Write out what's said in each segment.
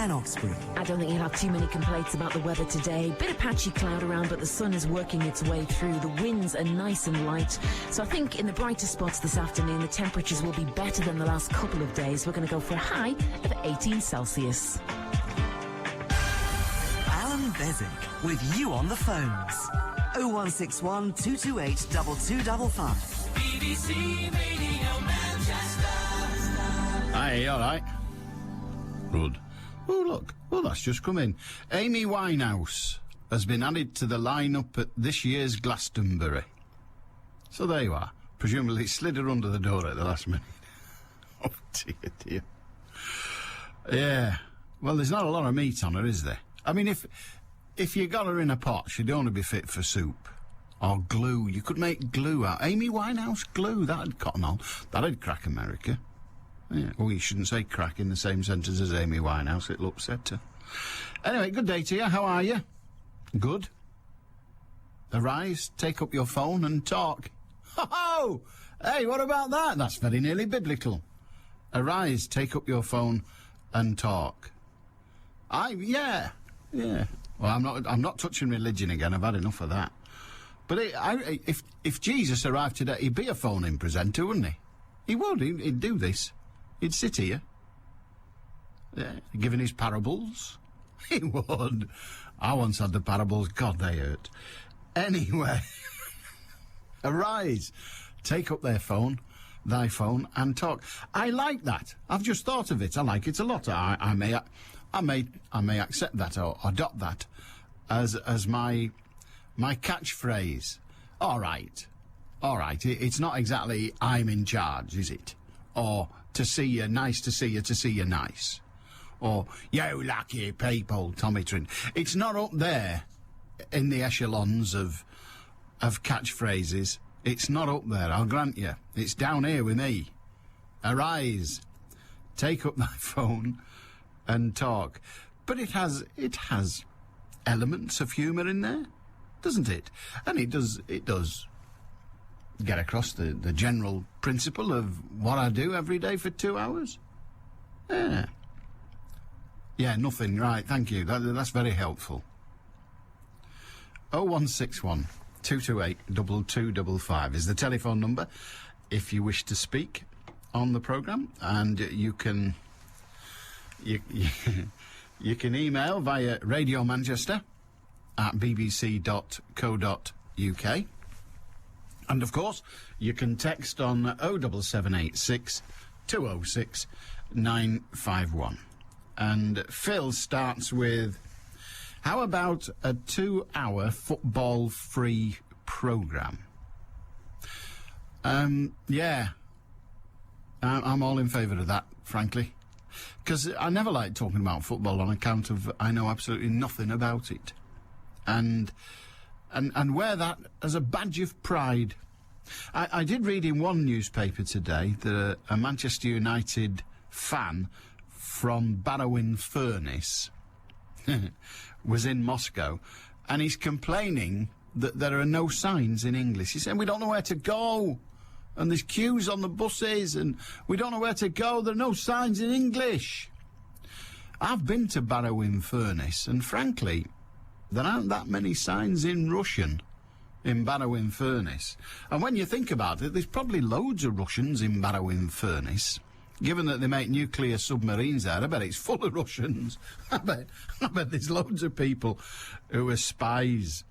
and Oxbury. I don't think you'll have too many complaints about the weather today. Bit of patchy cloud around, but the sun is working its way through. The winds are nice and light. So I think in the brighter spots this afternoon, the temperatures will be better than the last couple of days. We're going to go for a high of 18 Celsius. Allan Beswick with you on the phones. 0161 228 2255. BBC Radio Manchester. Hey, all right. Good. Oh, look. Well, that's just come in. Amy Winehouse has been added to the lineup at this year's Glastonbury. So there you are. Presumably slid her under the door at the last minute. Oh, dear. Yeah. Well, there's not a lot of meat on her, is there? I mean, if you got her in a pot, she'd only be fit for soup. Or glue. You could make glue out. Amy Winehouse glue. That'd cotton on. That'd crack America. Yeah. Well, you shouldn't say crack in the same sentence as Amy Winehouse. It'll upset her. Anyway, good day to you. How are you? Good. Arise, take up your phone and talk. Ho-ho! Hey, what about that? That's very nearly biblical. Arise, take up your phone and talk. Yeah. Well, I'm not touching religion again. I've had enough of that. But if Jesus arrived today, he'd be a phone-in presenter, wouldn't he? He would. He'd do this. He'd sit here. Yeah, giving his parables. He would. I once had the parables. God, they hurt. Anyway. Arise. Take up thy phone, and talk. I like that. I've just thought of it. I like it a lot. I may accept that or adopt that as my catchphrase. All right. It's not exactly I'm in charge, is it? Or to see you, nice to see you nice. Or you lucky people, Tommy Trin. It's not up there in the echelons of catchphrases. It's not up there, I'll grant you. It's down here with me. Arise, take up thy phone and talk. But it has elements of humour in there, doesn't it? And it does get across the general principle of what I do every day for 2 hours. Yeah, nothing, right, thank you. That's very helpful. 0161 228 2255 is the telephone number if you wish to speak on the programme, and you can email via Radio Manchester at bbc.co.uk, and of course you can text on 07786 206 951. And Phil starts with, how about a 2-hour football-free programme? Yeah. I'm all in favour of that, frankly. Because I never like talking about football on account of I know absolutely nothing about it. And wear that as a badge of pride. I did read in one newspaper today that a Manchester United fan from Barrow-in-Furness was in Moscow, and he's complaining that there are no signs in English. He's saying, we don't know where to go, and there's queues on the buses, and we don't know where to go, there are no signs in English. I've been to Barrow-in-Furness, and frankly, there aren't that many signs in Russian in Barrow-in-Furness. And when you think about it, there's probably loads of Russians in Barrow-in-Furness. Given that they make nuclear submarines there, I bet it's full of Russians. I bet there's loads of people who are spies.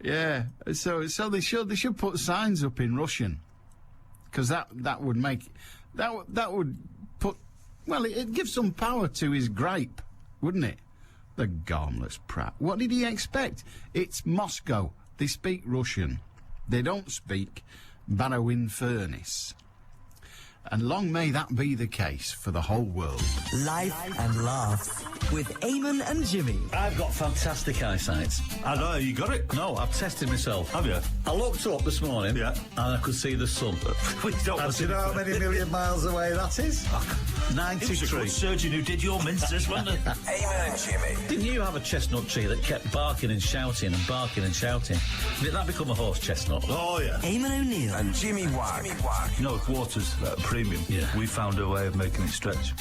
Yeah, so they should put signs up in Russian, because that would make that would put, well, it gives some power to his gripe, wouldn't it? The garmless prat. What did he expect? It's Moscow. They speak Russian. They don't speak Barrow-in-Furness. And long may that be the case for the whole world. Life and laughs with Eamon and Jimmy. I've got fantastic eyesight. I know, you got it? No, I've tested myself. Have you? I looked up this morning, Yeah. and I could see the sun. We don't Do you know how many million miles away that is? It was a 93. good surgeon who did your minces, wasn't it? Eamon and Jimmy. Didn't you have a chestnut tree that kept barking and shouting and barking and shouting? Did that become a horse chestnut? Oh, yeah. Eamon O'Neill And Jimmy Wag. You know, Waters, premium, we found a way of making it stretch.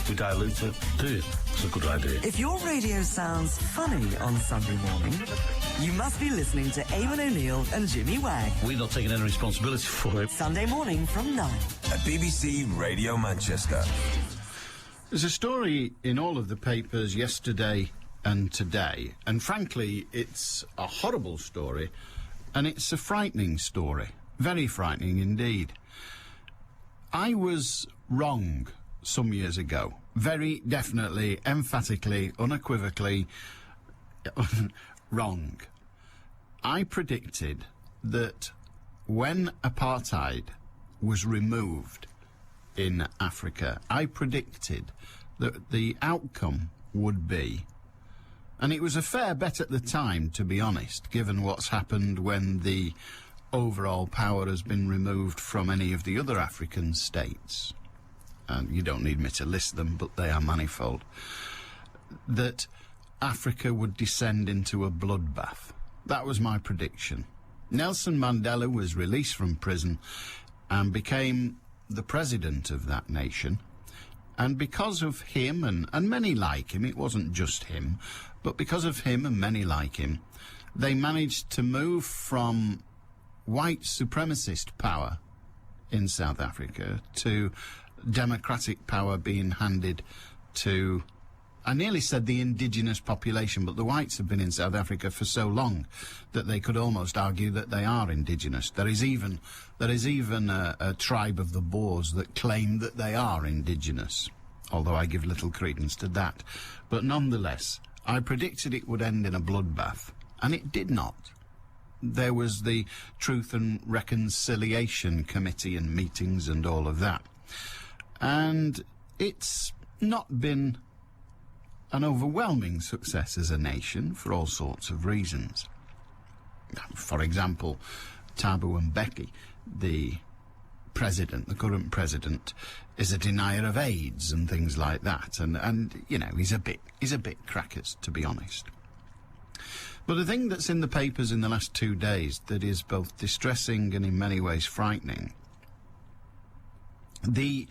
We dilute it. Do you? It's a good idea. If your radio sounds funny on Sunday morning, you must be listening to Eamon O'Neill and Jimmy Wagg. We're not taking any responsibility for it. Sunday morning from 9. At BBC Radio Manchester. There's a story in all of the papers yesterday and today, and frankly, it's a horrible story, and it's a frightening story. Very frightening indeed. I was wrong some years ago. Very definitely, emphatically, unequivocally wrong. I predicted that when apartheid was removed in Africa, I predicted that the outcome would be, and it was a fair bet at the time, to be honest, given what's happened when the overall power has been removed from any of the other African states, and you don't need me to list them, but they are manifold, that Africa would descend into a bloodbath. That was my prediction. Nelson Mandela was released from prison and became the president of that nation, and because of him and many like him, it wasn't just him, but because of him and many like him, they managed to move from white supremacist power in South Africa to democratic power being handed to, I nearly said the indigenous population, but the whites have been in South Africa for so long that they could almost argue that they are indigenous. There is even a tribe of the Boers that claim that they are indigenous, although I give little credence to that. But nonetheless, I predicted it would end in a bloodbath, and it did not. There was the Truth and Reconciliation Committee and meetings and all of that. And it's not been an overwhelming success as a nation for all sorts of reasons. For example, Thabo Mbeki, the current president, is a denier of AIDS and things like that, and you know, he's a bit crackers, to be honest. But the thing that's in the papers in the last 2 days that is both distressing and in many ways frightening, the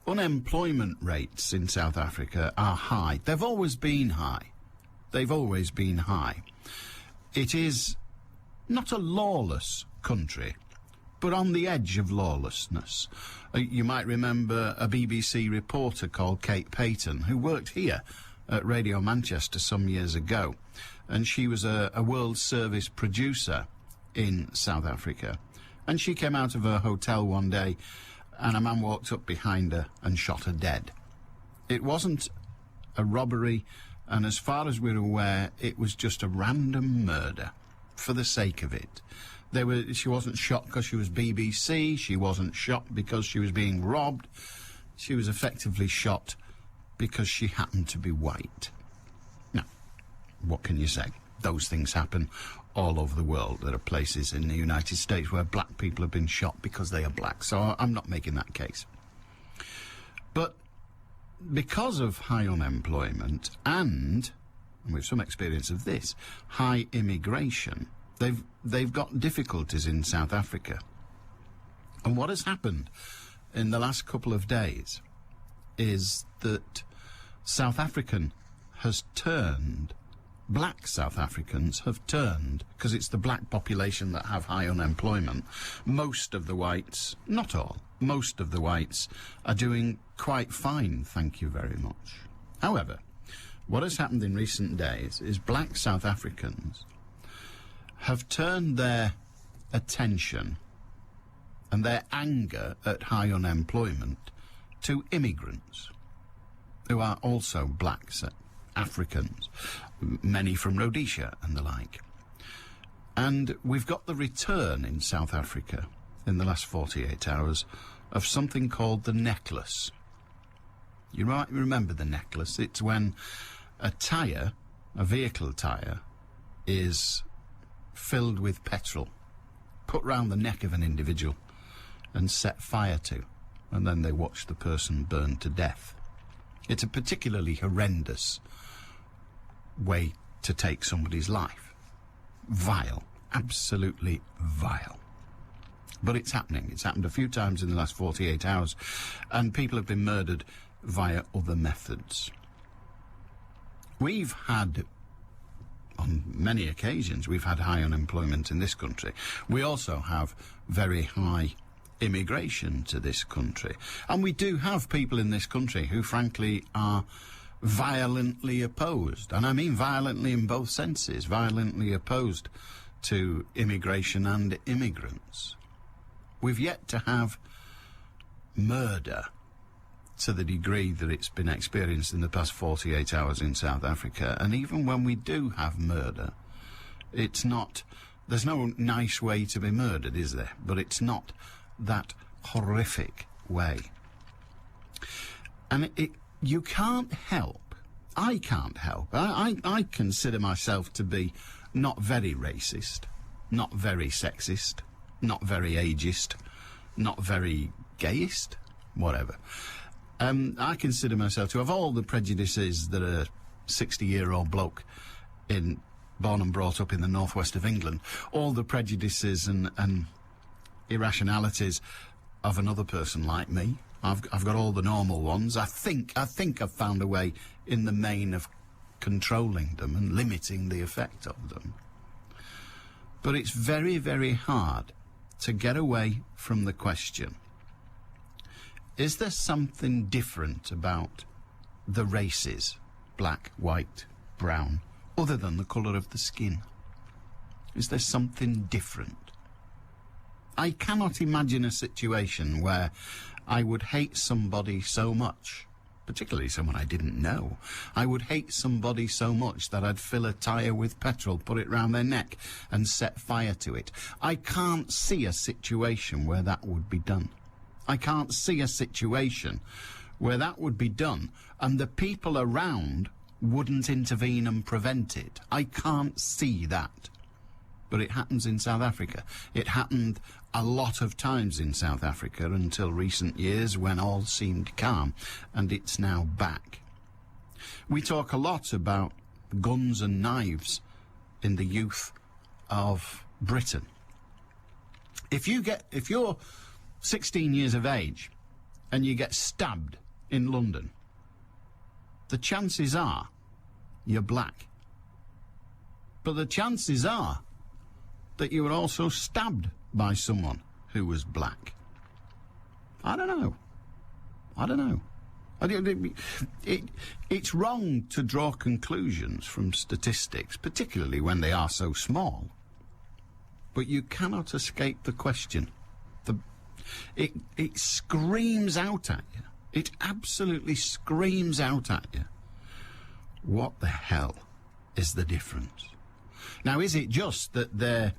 unemployment rates in South Africa are high. They've always been high. They've always been high. It is not a lawless country, but on the edge of lawlessness. You might remember a BBC reporter called Kate Payton, who worked here at Radio Manchester some years ago, and she was a World Service producer in South Africa. And she came out of her hotel one day, and a man walked up behind her and shot her dead. It wasn't a robbery, and as far as we're aware, it was just a random murder for the sake of it. She wasn't shot because she was BBC, she wasn't shot because she was being robbed, she was effectively shot because she happened to be white. Now, what can you say? Those things happen all over the world. There are places in the United States where black people have been shot because they are black, so I'm not making that case. But because of high unemployment and with some experience of this, high immigration, they've got difficulties in South Africa. And what has happened in the last couple of days is that black South Africans have turned, because it's the black population that have high unemployment. Most of the whites, not all, most of the whites are doing quite fine, thank you very much. However, what has happened in recent days is black South Africans have turned their attention and their anger at high unemployment to immigrants who are also black Africans, many from Rhodesia and the like. And we've got the return in South Africa in the last 48 hours of something called the necklace. You might remember the necklace. It's when a vehicle tyre, is filled with petrol, put round the neck of an individual and set fire to, and then they watch the person burn to death. It's a particularly horrendous way to take somebody's life. Vile. Absolutely vile. But it's happening. It's happened a few times in the last 48 hours, and people have been murdered via other methods. We've had, on many occasions, we've had high unemployment in this country. We also have very high immigration to this country. And we do have people in this country who, frankly, are violently opposed. And I mean violently in both senses, violently opposed to immigration and immigrants. We've yet to have murder to the degree that it's been experienced in the past 48 hours in South Africa. And even when we do have murder, it's not... There's no nice way to be murdered, is there? But it's not that horrific way. And you can't help, I can't help, I consider myself to be not very racist, not very sexist, not very ageist, not very gayist, whatever. I consider myself to have all the prejudices that a 60-year-old bloke born and brought up in the northwest of England, all the prejudices and irrationalities of another person like me. I've got all the normal ones. I think I've found a way in the main of controlling them and limiting the effect of them. But it's very, very hard to get away from the question, is there something different about the races, black, white, brown, other than the colour of the skin? Is there something different? I cannot imagine a situation where I would hate somebody so much, particularly someone I didn't know. I would hate somebody so much that I'd fill a tyre with petrol, put it round their neck and set fire to it. I can't see a situation where that would be done. I can't see a situation where that would be done and the people around wouldn't intervene and prevent it. I can't see that. But it happens in South Africa. It happened a lot of times in South Africa until recent years when all seemed calm, and it's now back. We talk a lot about guns and knives in the youth of Britain. If you're 16 years of age and you get stabbed in London, the chances are you're black. But the chances are that you were also stabbed by someone who was black. I don't know. It's wrong to draw conclusions from statistics, particularly when they are so small. But you cannot escape the question. It screams out at you. It absolutely screams out at you. What the hell is the difference? Now, is it just that the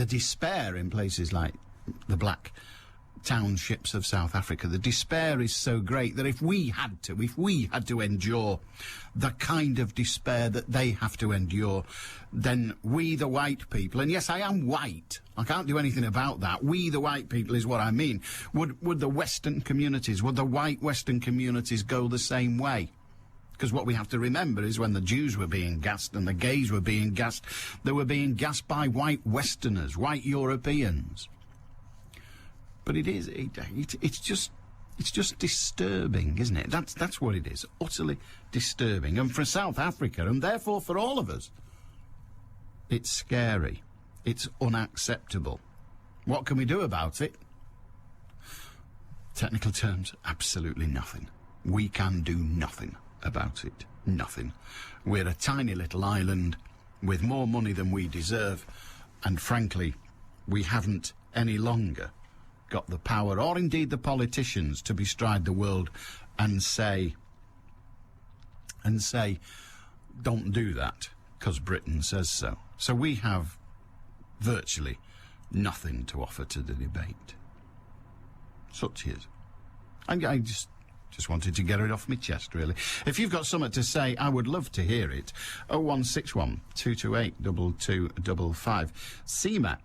despair in places like the black townships of South Africa, the despair is so great that if we had to endure the kind of despair that they have to endure, then we, the white people, and yes, I am white, I can't do anything about that, we, the white people, is what I mean, would the Western communities, would the white Western communities go the same way? Because what we have to remember is when the Jews were being gassed and the gays were being gassed, they were being gassed by white Westerners, white Europeans. But it's just disturbing, isn't it? That's what it is, utterly disturbing. And for South Africa, and therefore for all of us, it's scary. It's unacceptable. What can we do about it? Technical terms, absolutely nothing. We can do nothing about it. Nothing. We're a tiny little island with more money than we deserve, and frankly, we haven't any longer got the power, or indeed the politicians, to bestride the world and say, don't do that, because Britain says so. So we have virtually nothing to offer to the debate. Such is. I just wanted to get it off my chest, really. If you've got something to say, I would love to hear it. 0161 228 2255. Seema,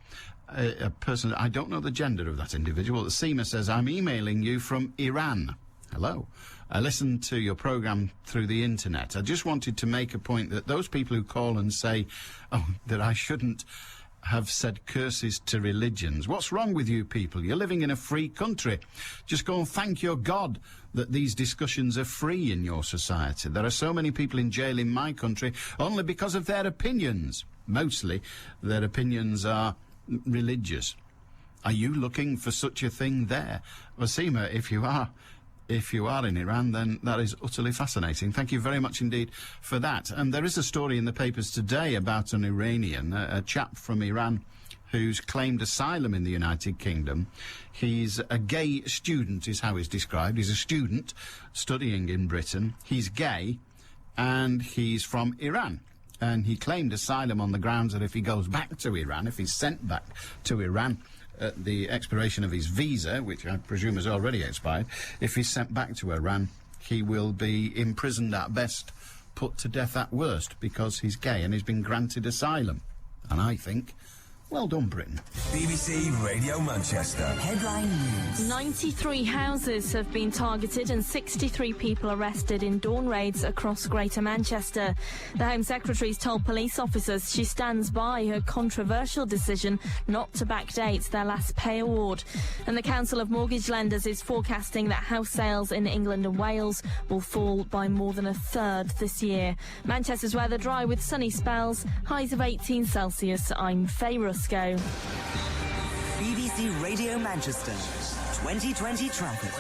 a person, I don't know the gender of that individual. Seema says, I'm emailing you from Iran. Hello. I listened to your programme through the internet. I just wanted to make a point that those people who call and say that I shouldn't have said curses to religions. What's wrong with you people? You're living in a free country. Just go and thank your God that these discussions are free in your society. There are so many people in jail in my country only because of their opinions. Mostly their opinions are religious. Are you looking for such a thing there? Wasima, if you are in Iran, then that is utterly fascinating. Thank you very much indeed for that. And there is a story in the papers today about an Iranian, a chap from Iran who's claimed asylum in the United Kingdom. He's a gay student, is how he's described. He's a student studying in Britain. He's gay, and he's from Iran. And he claimed asylum on the grounds that if he goes back to Iran, if he's sent back to Iran at the expiration of his visa, which I presume has already expired, if he's sent back to Iran, he will be imprisoned at best, put to death at worst, because he's gay and he's been granted asylum. And I think, well done, Britain. BBC Radio Manchester. Headline news. 93 houses have been targeted and 63 people arrested in dawn raids across Greater Manchester. The Home Secretary's told police officers she stands by her controversial decision not to backdate their last pay award. And the Council of Mortgage Lenders is forecasting that house sales in England and Wales will fall by more than a third this year. Manchester's weather dry with sunny spells, highs of 18 Celsius. I'm Faye Rusco. BBC Radio Manchester. 2020 traffic.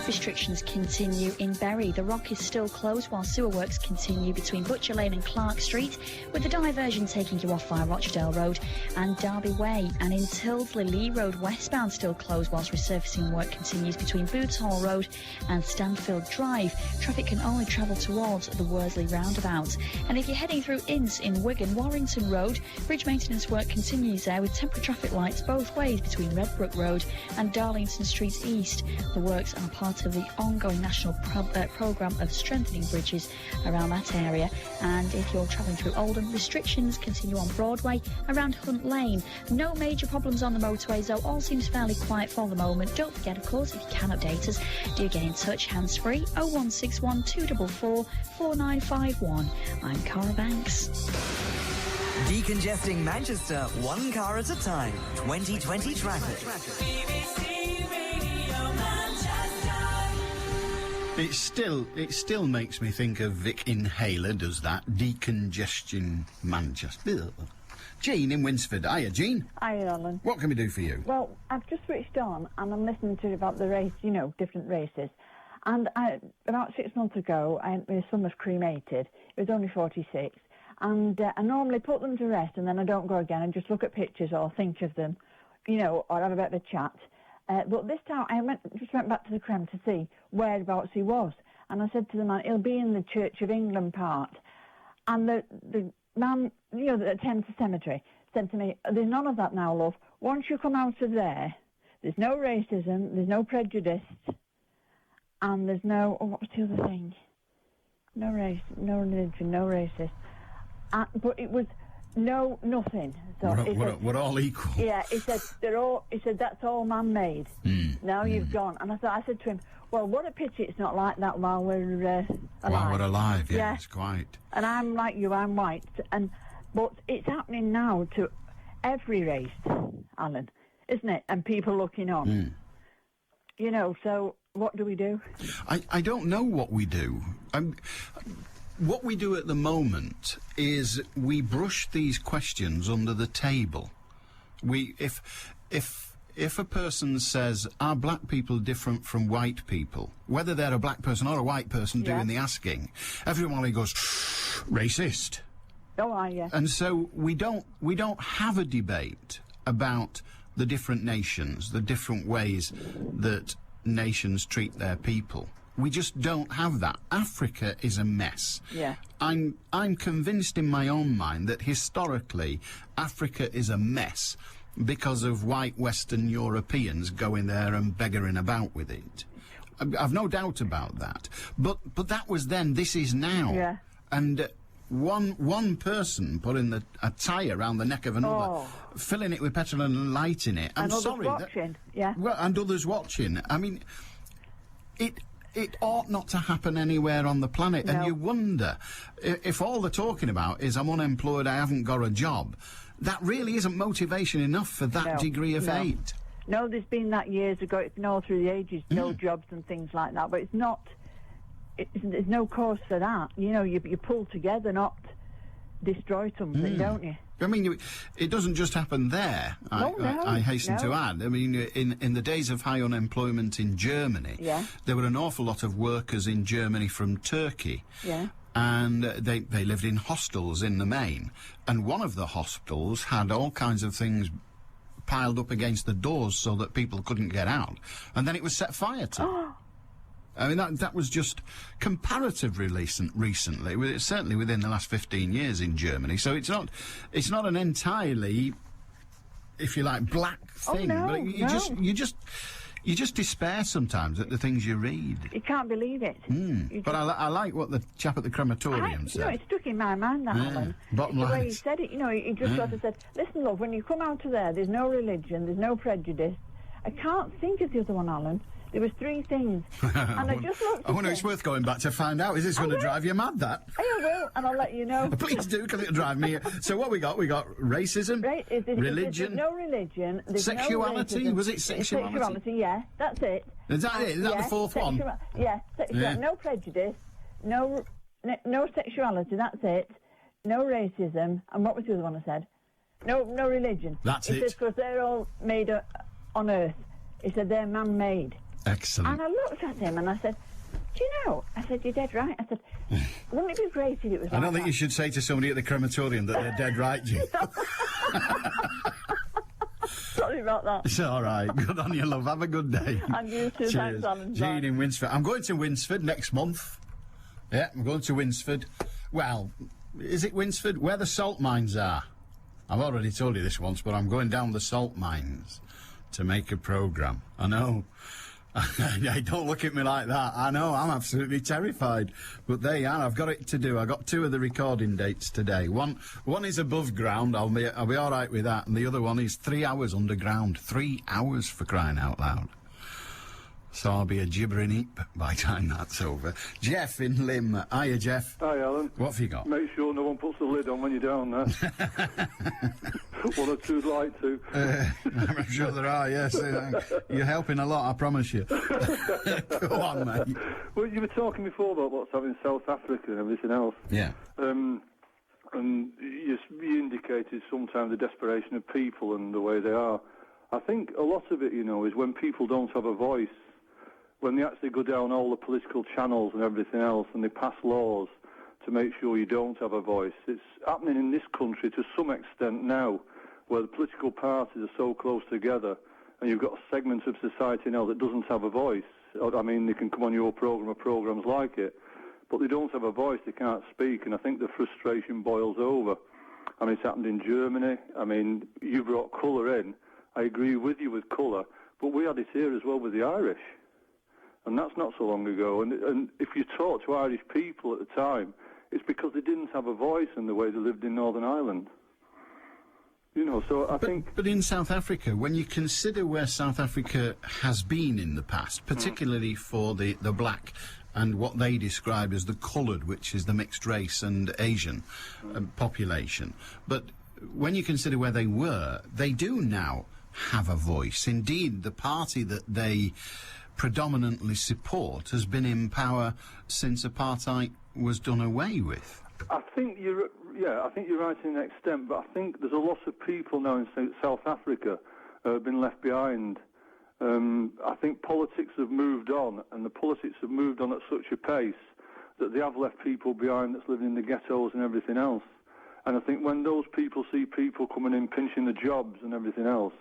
Restrictions continue in Bury. The Rock is still closed while sewer works continue between Butcher Lane and Clark Street, with the diversion taking you off via Rochdale Road and Derby Way. And in Tildesley, Lee Road westbound still closed whilst resurfacing work continues between Boots Hall Road and Stanfield Drive. Traffic can only travel towards the Worsley roundabout. And if you're heading through Ince in Wigan, Warrington Road, bridge maintenance work continues there with temporary traffic lights both ways between Redbrook Road and Darlington Street East. The works are part of the ongoing national programme of strengthening bridges around that area. And if you're travelling through Oldham, restrictions continue on Broadway around Hunt Lane. No major problems on the motorways though, all seems fairly quiet for the moment. Don't forget, of course, if you can update us, do get in touch hands-free 0161 244 4951. I'm Cara Banks. Decongesting Manchester, one car at a time. 2020 traffic. BBC Radio Manchester. It still makes me think of Vic Inhaler does that. Decongestion Manchester. Jean in Winsford. Hiya, Jean. Hi, Alan. What can we do for you? Well, I've just switched on and I'm listening to about the race, different races. And about 6 months ago, my son was cremated. He was only 46. And I normally put them to rest and then I don't go again and just look at pictures or think of them, or have a bit of a chat. But this time I just went back to the creme to see whereabouts he was. And I said to the man, he'll be in the Church of England part. And the man, that attends the cemetery, said to me, there's none of that now, love. Once you come out of there, there's no racism, there's no prejudice, and there's no, what's the other thing? No race, no religion, no racist. But it was nothing. So we're all equal. Yeah, he said that's all man-made. Now you've gone. And I said to him, well, what a pity it's not like that while we're alive. While we're alive, yeah, it's quite. And I'm like you, I'm white. But it's happening now to every race, Alan, isn't it? And people looking on. So what do we do? I don't know what we do. What we do at the moment is we brush these questions under the table. If a person says, are black people different from white people, whether they're a black person or a white person doing the asking, everyone goes, racist. Oh, yeah. And so we don't have a debate about the different nations, the different ways that nations treat their people. We just don't have that. Africa is a mess. Yeah. I'm convinced in my own mind that historically Africa is a mess because of white Western Europeans going there and beggaring about with it. I've no doubt about that. But that was then, this is now. Yeah. And one person putting a tie around the neck of another, filling it with petrol and lighting it. I'm sorry. And others watching, Well, and others watching. I mean, It ought not to happen anywhere on the planet. No. And you wonder, if all they're talking about is I'm unemployed, I haven't got a job, that really isn't motivation enough for that degree of hate. No, there's been that years ago. It's been all through the ages, no jobs and things like that. But it's not. There's no cause for that. You know, you pull together, not destroy something, don't you? I mean, it doesn't just happen there. I hasten to add. I mean, in the days of high unemployment in Germany, there were an awful lot of workers in Germany from Turkey. Yeah. And they lived in hostels in the main. And one of the hostels had all kinds of things piled up against the doors so that people couldn't get out. And then it was set fire to. I mean, that was just comparatively recently, certainly within the last 15 years in Germany. So it's not an entirely, if you like, black thing. But you just despair sometimes at the things you read. You can't believe it. But I like what the chap at the crematorium said. You know, it stuck in my mind, that, Alan. Bottom line. The way he said it, you know, he just sort of said, listen, love, when you come out of there's no religion, there's no prejudice. I can't think of the other one, Alan. There was 3 things. And I just looked at I wonder it's worth going back to find out. Is this going to drive you mad, that? I will, and I'll let you know. Please do, because it'll drive me... So what we got? We got racism, religion... There's no religion... There's sexuality? No was it sexuality? Sexuality, yeah, that's it. Is that it? Is that the fourth one? Yeah, sexuality. No prejudice, no sexuality, that's it. No racism, and what was the other one I said? No religion. That's it. He says, because they're all made on Earth. He said they're man-made. Excellent. And I looked at him and I said, do you know? I said, you're dead right. I said, wouldn't it be great if it was I don't think you should say to somebody at the crematorium that they're dead right, Jim. Sorry about that. It's all right. Good on you, love. Have a good day. And you too. Cheers. Thanks, Alan. Jean in Winsford. I'm going to Winsford next month. Yeah, I'm going to Winsford. Well, is it Winsford? Where the salt mines are. I've already told you this once, but I'm going down the salt mines to make a programme. I know. Don't look at me like that. I know, I'm absolutely terrified. But there you are, I've got it to do. I got 2 of the recording dates today. One is above ground, I'll be all right with that, and the other one is 3 hours underground. 3 hours, for crying out loud. So I'll be a gibbering heap by the time that's over. Jeff in Lim. Hiya, Jeff. Hi, Alan. What have you got? Make sure no one puts the lid on when you're down there. One or two'd like to. I'm sure there are, yes. You're helping a lot, I promise you. Go on, mate. Well, you were talking before about what's happening in South Africa and everything else. Yeah. And you indicated sometimes the desperation of people and the way they are. I think a lot of it, you know, is when people don't have a voice, when they actually go down all the political channels and everything else and they pass laws to make sure you don't have a voice. It's happening in this country to some extent now, where the political parties are so close together and you've got a segment of society now that doesn't have a voice. I mean, they can come on your programme or programmes like it, but they don't have a voice, they can't speak, and I think the frustration boils over. I mean, it's happened in Germany. I mean, you brought colour in. I agree with you with colour, but we had it here as well with the Irish. And that's not so long ago. And if you talk to Irish people at the time, it's because they didn't have a voice in the way they lived in Northern Ireland. You know, so I think... But in South Africa, when you consider where South Africa has been in the past, particularly for the black and what they describe as the coloured, which is the mixed race and Asian population, but when you consider where they were, they do now have a voice. Indeed, the party that they predominantly support has been in power since apartheid was done away with. I think you're right to an extent, but I think there's a lot of people now in South Africa who have been left behind. I think politics have moved on, and the politics have moved on at such a pace that they have left people behind that's living in the ghettos and everything else. And I think when those people see people coming in, pinching the jobs and everything else,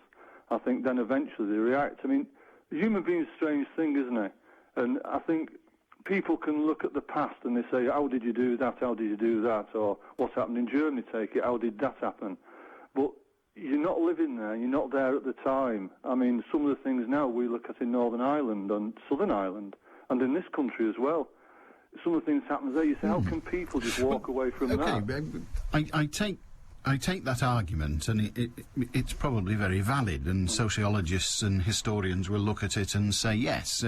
I think then eventually they react. I mean, human being's a strange thing, isn't it? And I think people can look at the past and they say, how did you do that, how did you do that, or what's happened in Germany, take it, how did that happen? But you're not living there, you're not there at the time. I mean, some of the things now we look at in Northern Ireland and Southern Ireland, and in this country as well. Some of the things happen there, you say, how can people just walk away from that? I take I take that argument, and it's probably very valid, and sociologists and historians will look at it and say, yes,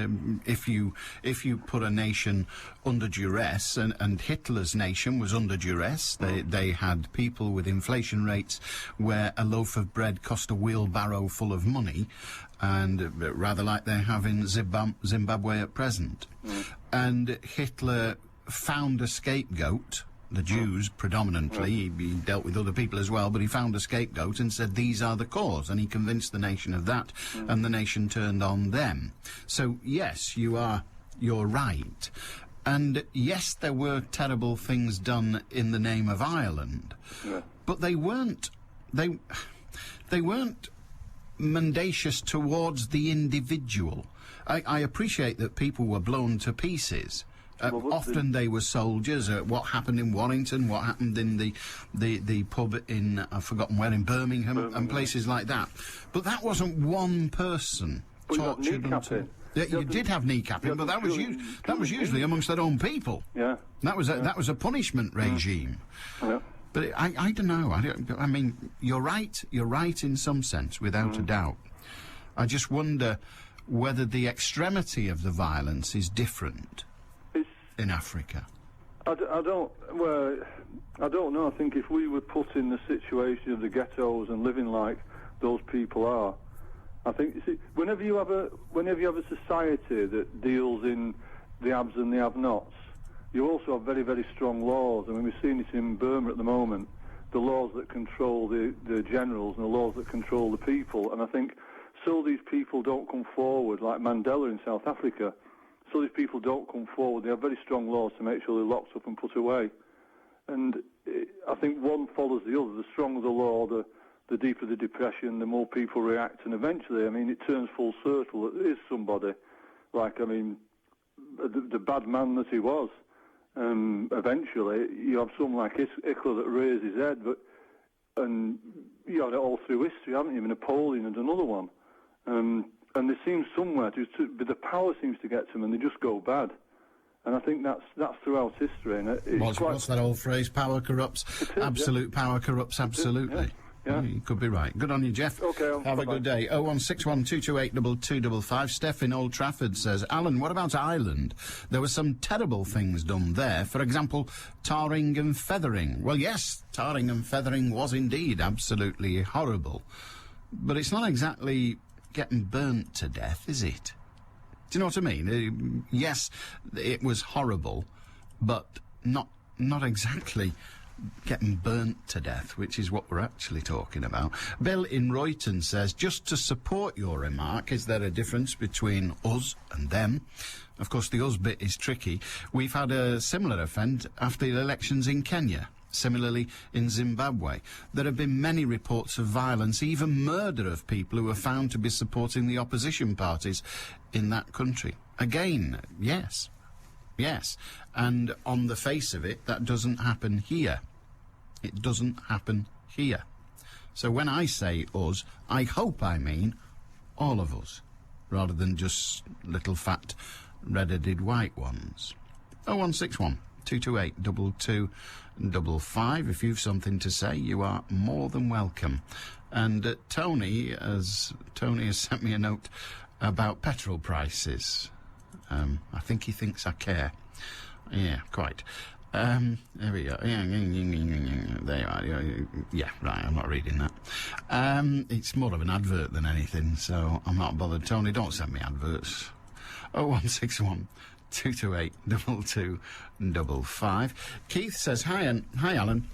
if you put a nation under duress, and Hitler's nation was under duress, they had people with inflation rates where a loaf of bread cost a wheelbarrow full of money, and rather like they have in Zimbabwe at present. And Hitler found a scapegoat, the Jews predominantly. He dealt with other people as well, but he found a scapegoat and said these are the cause, and he convinced the nation of that, and the nation turned on them. So yes, you're right, and yes, there were terrible things done in the name of Ireland, but they weren't mendacious towards the individual. I appreciate that people were blown to pieces. Often they were soldiers. What happened in Warrington, what happened in the pub in, I've forgotten where, in Birmingham, and places like that. But that wasn't one person tortured. Yeah, you did have kneecapping, but that was usually amongst their own people. Yeah. That was a punishment regime. Yeah. But I don't know. I mean, you're right. You're right in some sense, without a doubt. I just wonder whether the extremity of the violence is different in Africa. I don't know. I think if we were put in the situation of the ghettos and living like those people are, I think, you see, whenever you have a society that deals in the haves and the have-nots, you also have very, very strong laws. I mean, we've seen it in Burma at the moment, the laws that control the generals and the laws that control the people. And I think so these people don't come forward, like Mandela in South Africa, so these people don't come forward. They have very strong laws to make sure they're locked up and put away. And I think one follows the other. The stronger the law, the deeper the depression, the more people react. And eventually, I mean, it turns full circle. It is somebody, like, I mean, the bad man that he was. Eventually, you have someone like Hitler that raised his head, and you have it all through history, haven't you? Napoleon and another one. And there seems somewhere but the power seems to get to them, and they just go bad. And I think that's throughout history. And what's that old phrase? Power corrupts. Absolute power corrupts. Absolutely. Yeah. You could be right. Good on you, Jeff. Okay. Have a good day. 0161228 2255. Steph in Old Trafford says, Alan, what about Ireland? There were some terrible things done there. For example, tarring and feathering. Well, yes, tarring and feathering was indeed absolutely horrible. But it's not exactly getting burnt to death, is it? Do you know what I mean? Yes, it was horrible, but not exactly getting burnt to death, which is what we're actually talking about. Bill in Royton says, just to support your remark, is there a difference between us and them? Of course, the us bit is tricky. We've had a similar event after the elections in Kenya. Similarly, in Zimbabwe, there have been many reports of violence, even murder of people who are found to be supporting the opposition parties in that country. Again, yes, and on the face of it, that doesn't happen here. It doesn't happen here. So when I say us, I hope I mean all of us, rather than just little fat red-headed white ones. 0161 228 2255. If you've something to say, you are more than welcome. And Tony has sent me a note about petrol prices. I think he thinks I care. Yeah, quite. There we go. There you are. Yeah, right, I'm not reading that. It's more of an advert than anything, so I'm not bothered. Tony, don't send me adverts. 0161 228 2255. Keith says, Hi, Alan.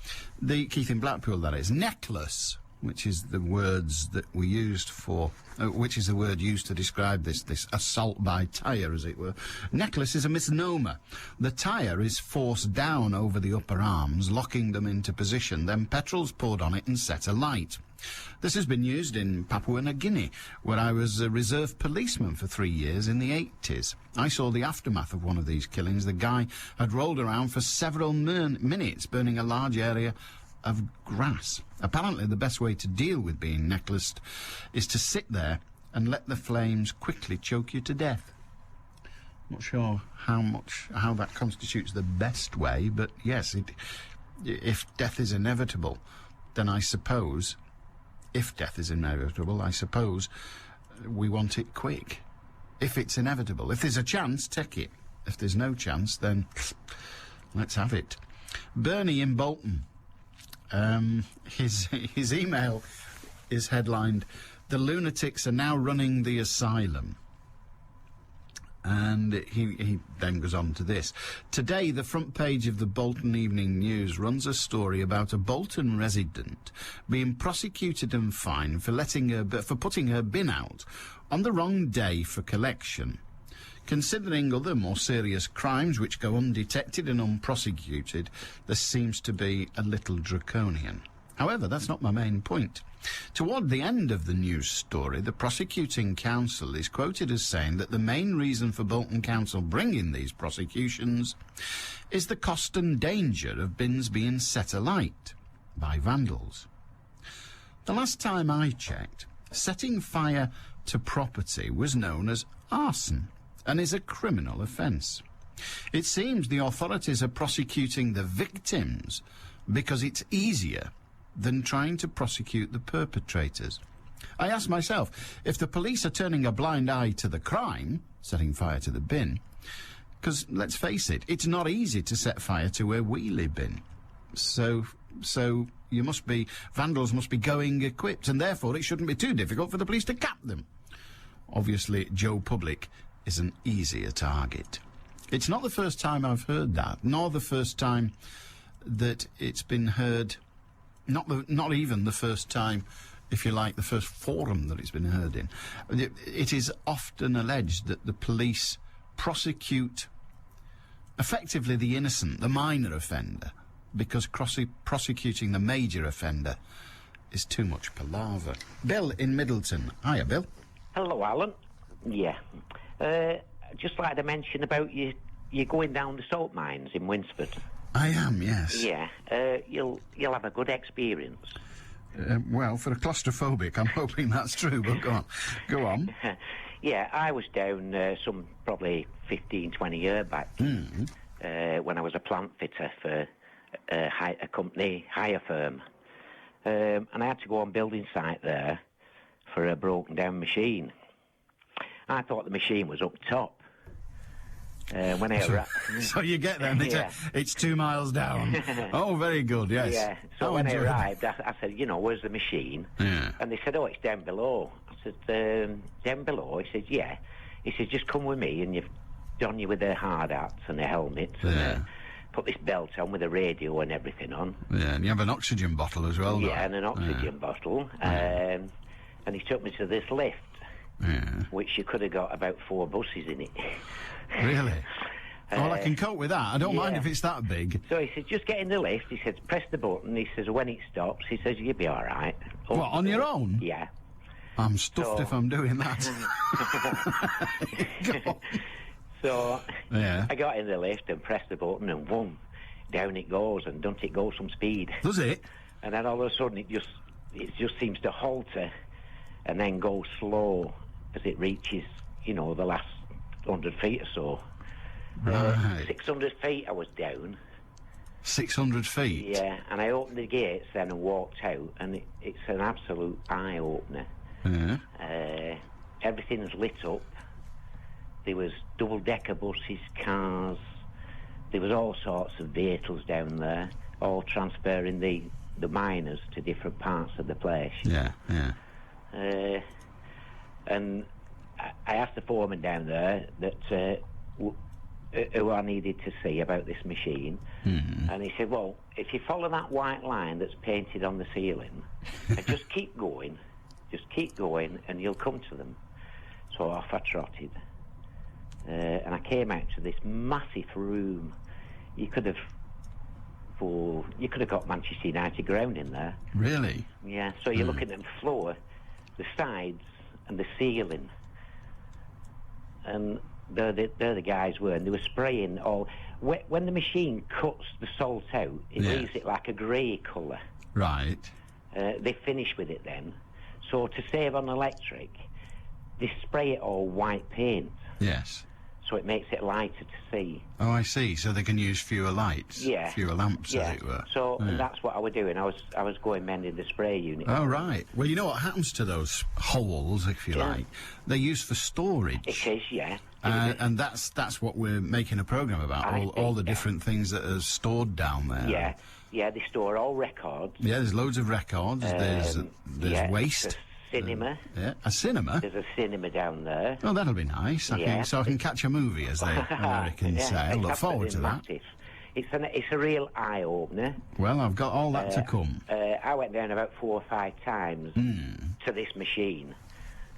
Keith in Blackpool, that is. Necklace, which is the words that we used for, which is the word used to describe this assault by tyre, as it were. Necklace is a misnomer. The tyre is forced down over the upper arms, locking them into position. Then petrol's poured on it and set alight. This has been used in Papua New Guinea, where I was a reserve policeman for 3 years in the 80s. I saw the aftermath of one of these killings. The guy had rolled around for several minutes, burning a large area of grass. Apparently the best way to deal with being necklaced is to sit there and let the flames quickly choke you to death. Not sure how that constitutes the best way, but yes, if death is inevitable, then I suppose, if death is inevitable, I suppose we want it quick. If it's inevitable. If there's a chance, take it. If there's no chance, then let's have it. Bernie in Bolton. His email is headlined, "The lunatics are now running the asylum." And he then goes on to this. Today, the front page of the Bolton Evening News runs a story about a Bolton resident being prosecuted and fined for putting her bin out on the wrong day for collection. Considering other more serious crimes which go undetected and unprosecuted, this seems to be a little draconian. However, that's not my main point. Toward the end of the news story, the prosecuting counsel is quoted as saying that the main reason for Bolton Council bringing these prosecutions is the cost and danger of bins being set alight by vandals. The last time I checked, setting fire to property was known as arson and is a criminal offence. It seems the authorities are prosecuting the victims because it's easier than trying to prosecute the perpetrators. I ask myself, if the police are turning a blind eye to the crime, setting fire to the bin, because, let's face it, it's not easy to set fire to a wheelie bin. So vandals must be going equipped, and therefore it shouldn't be too difficult for the police to cap them. Obviously, Joe Public is an easier target. It's not the first time I've heard that, nor the first time that it's been heard. Not even the first time, if you like, the first forum that it's been heard in. It is often alleged that the police prosecute effectively the innocent, the minor offender, because prosecuting the major offender is too much palaver. Bill in Middleton. Hiya, Bill. Hello, Alan. Yeah. Just like to mention about you going down the salt mines in Winsford. I am, yes. Yeah, you'll have a good experience. Well, for a claustrophobic, I'm hoping that's true, but go on. Yeah, I was down some probably 15, 20 years back when I was a plant fitter for a company hire firm. And I had to go on building site there for a broken down machine. I thought the machine was up top. When I arrived... So you get there and it's 2 miles down. Oh, very good, yes. Yeah, so when I arrived, I said, where's the machine? Yeah. And they said, oh, it's down below. I said, down below? He said, yeah. He said, just come with me, and you've done you with a hard hat and a helmet, and put this belt on with a radio and everything on. Yeah, and you have an oxygen bottle as well, Yeah, and an oxygen bottle. And he took me to this lift, which you could have got about 4 buses in it. Really? Well, I can cope with that. I don't mind if it's that big. So he said, just get in the lift. He said, press the button. He says, when it stops, he says, you'll be all right. What, on your own? Yeah. I'm stuffed if I'm doing that. So I got in the lift and pressed the button, and boom, down it goes, and don't it go some speed? Does it? And then all of a sudden it just seems to halter and then go slow as it reaches, the last 100 feet or so. Right. 600 feet I was down. 600 feet? Yeah, and I opened the gates then and walked out, and it's an absolute eye-opener. Yeah. Everything's lit up. There was double-decker buses, cars. There was all sorts of vehicles down there, all transferring the miners to different parts of the place. Yeah, yeah. And I asked the foreman down there that who I needed to see about this machine, and he said, well, if you follow that white line that's painted on the ceiling, and just keep going, and you'll come to them. So off I trotted, and I came out to this massive room. You could have got Manchester United ground in there. Really? Yeah, so you're looking at the floor, the sides, and the ceiling. And there the guys were, and they were spraying all... When the machine cuts the salt out, it leaves it like a grey colour. Right. They finish with it then. So to save on electric, they spray it all white paint. Yes. so it makes it lighter to see. Oh, I see. So they can use fewer lights, fewer lamps, as it were. So that's what I was doing. I was going mending the spray unit. Oh, right. Well, you know what happens to those holes, if you like? They're used for storage. It is, yeah. And that's what we're making a programme about, all the different things that are stored down there. Yeah, they store all records. Yeah, there's loads of records. There's waste. Cinema. A cinema? There's a cinema down there. Oh, that'll be nice. I can catch a movie, as the Americans say. I look forward to that. It's a real eye-opener. Well, I've got all that to come. I went down about 4 or 5 times to this machine.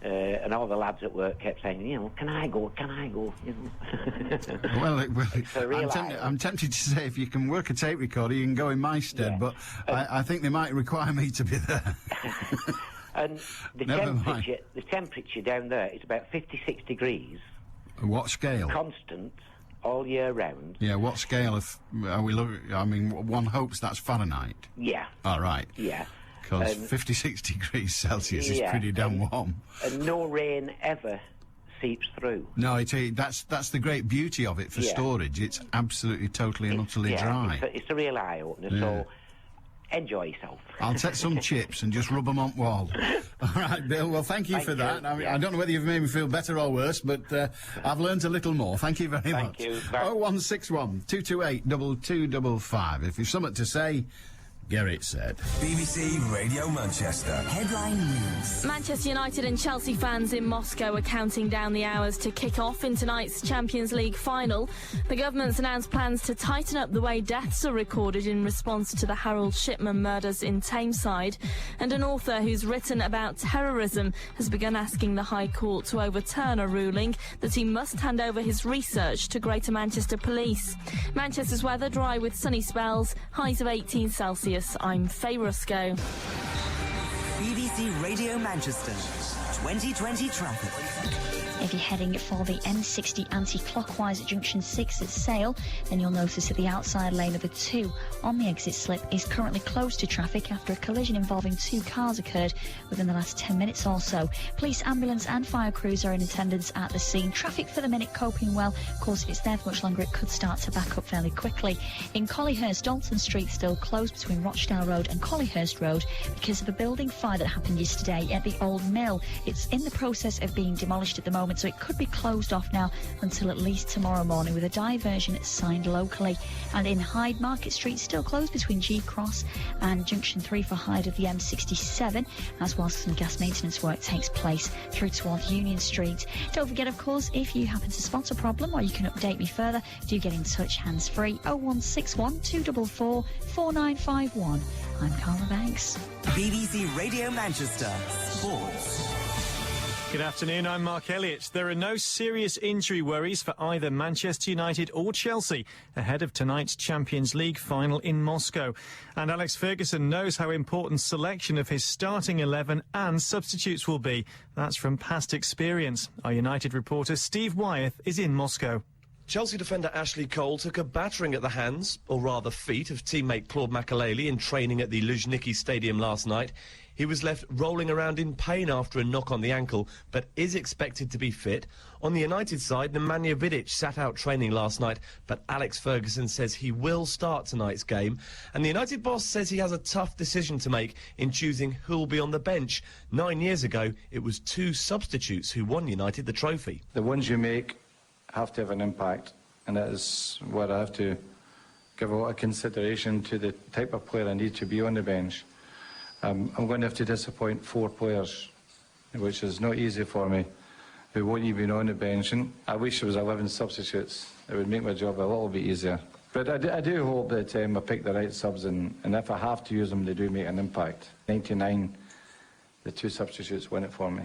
And all the lads at work kept saying, you know, can I go? You know. well, I'm tempted to say if you can work a tape recorder, you can go in my stead, but I think they might require me to be there. And the temperature down there is about 56 degrees. What scale? Constant, all year round. Yeah, what scale are we looking? I mean, one hopes that's Fahrenheit. Yeah. All right. Yeah. Because 56 degrees Celsius is pretty damn warm. And no rain ever seeps through. No, that's the great beauty of it for storage. It's absolutely, totally and utterly dry. It's a real eye-opener, so enjoy yourself. I'll take some chips and just rub them on wall. All right, Bill, well, thank you for that. I mean, I don't know whether you've made me feel better or worse, but I've learned a little more. Thank you very much. Thank you. 0161 228 2255. If you've something to say, Gerrit said. BBC Radio Manchester. Headline news. Manchester United and Chelsea fans in Moscow are counting down the hours to kick off in tonight's Champions League final. The government's announced plans to tighten up the way deaths are recorded in response to the Harold Shipman murders in Tameside. And an author who's written about terrorism has begun asking the High Court to overturn a ruling that he must hand over his research to Greater Manchester Police. Manchester's weather dry with sunny spells, highs of 18 Celsius. I'm Faye Rusco. BBC Radio Manchester 2020 traffic. If you're heading for the M60 anti-clockwise at junction 6 at Sale, then you'll notice that the outside lane of the 2 on the exit slip is currently closed to traffic after a collision involving 2 cars occurred within the last 10 minutes or so. Police, ambulance and fire crews are in attendance at the scene. Traffic for the minute coping well. Of course, if it's there for much longer, it could start to back up fairly quickly. In Collyhurst, Dalton Street still closed between Rochdale Road and Collyhurst Road because of a building fire that happened yesterday at the old mill. It's in the process of being demolished at the moment, so it could be closed off now until at least tomorrow morning with a diversion signed locally. And in Hyde, Market Street still closed between G Cross and Junction 3 for Hyde of the M67, as whilst some gas maintenance work takes place through toward Union Street. Don't forget, of course, if you happen to spot a problem or you can update me further, do get in touch hands-free. 0161 244 4951. I'm Carla Banks. BBC Radio Manchester Sports. Good afternoon, I'm Mark Elliott. There are no serious injury worries for either Manchester United or Chelsea ahead of tonight's Champions League final in Moscow. And Alex Ferguson knows how important selection of his starting 11 and substitutes will be. That's from past experience. Our United reporter Steve Wyeth is in Moscow. Chelsea defender Ashley Cole took a battering at the hands, or rather feet, of teammate Claude Makelele in training at the Luzhniki Stadium last night. He was left rolling around in pain after a knock on the ankle, but is expected to be fit. On the United side, Nemanja Vidic sat out training last night, but Alex Ferguson says he will start tonight's game. And the United boss says he has a tough decision to make in choosing who will be on the bench. 9 years ago, it was 2 substitutes who won United the trophy. The ones you make have to have an impact, and that is where I have to give a lot of consideration to the type of player I need to be on the bench. I'm going to have to disappoint 4 players, which is not easy for me, who won't even on the bench. And I wish there was 11 substitutes. It would make my job a little bit easier. But I do hope that I pick the right subs, and if I have to use them, they do make an impact. 99, the 2 substitutes win it for me.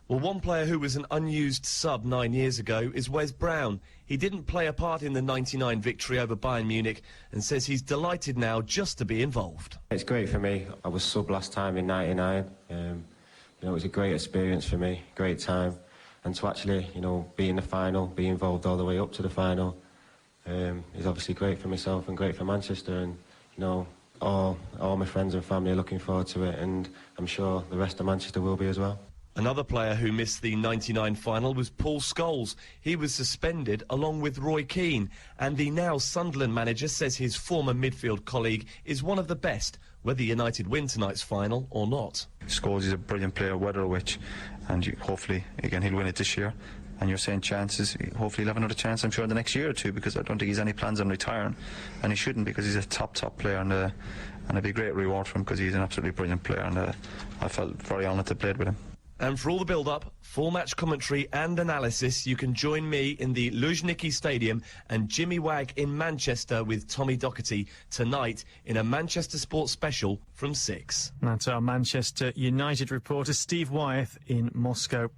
Well, one player who was an unused sub 9 years ago is Wes Brown. He didn't play a part in the 99 victory over Bayern Munich and says he's delighted now just to be involved. It's great for me. I was sub last time in 99. It was a great experience for me, great time. And to actually, be in the final, be involved all the way up to the final, is obviously great for myself and great for Manchester. And, all my friends and family are looking forward to it, and I'm sure the rest of Manchester will be as well. Another player who missed the 99 final was Paul Scholes. He was suspended along with Roy Keane, and the now Sunderland manager says his former midfield colleague is one of the best, whether United win tonight's final or not. Scholes is a brilliant player, whether which, and hopefully, again, he'll win it this year. And you're saying chances, hopefully he'll have another chance, I'm sure, in the next year or two, because I don't think he's any plans on retiring. And he shouldn't, because he's a top player, and it'd be a great reward for him, because he's an absolutely brilliant player, and I felt very honoured to play with him. And for all the build-up, full match commentary and analysis, you can join me in the Luzhniki Stadium and Jimmy Wagg in Manchester with Tommy Docherty tonight in a Manchester Sports Special from 6. That's our Manchester United reporter Steve Wyeth in Moscow.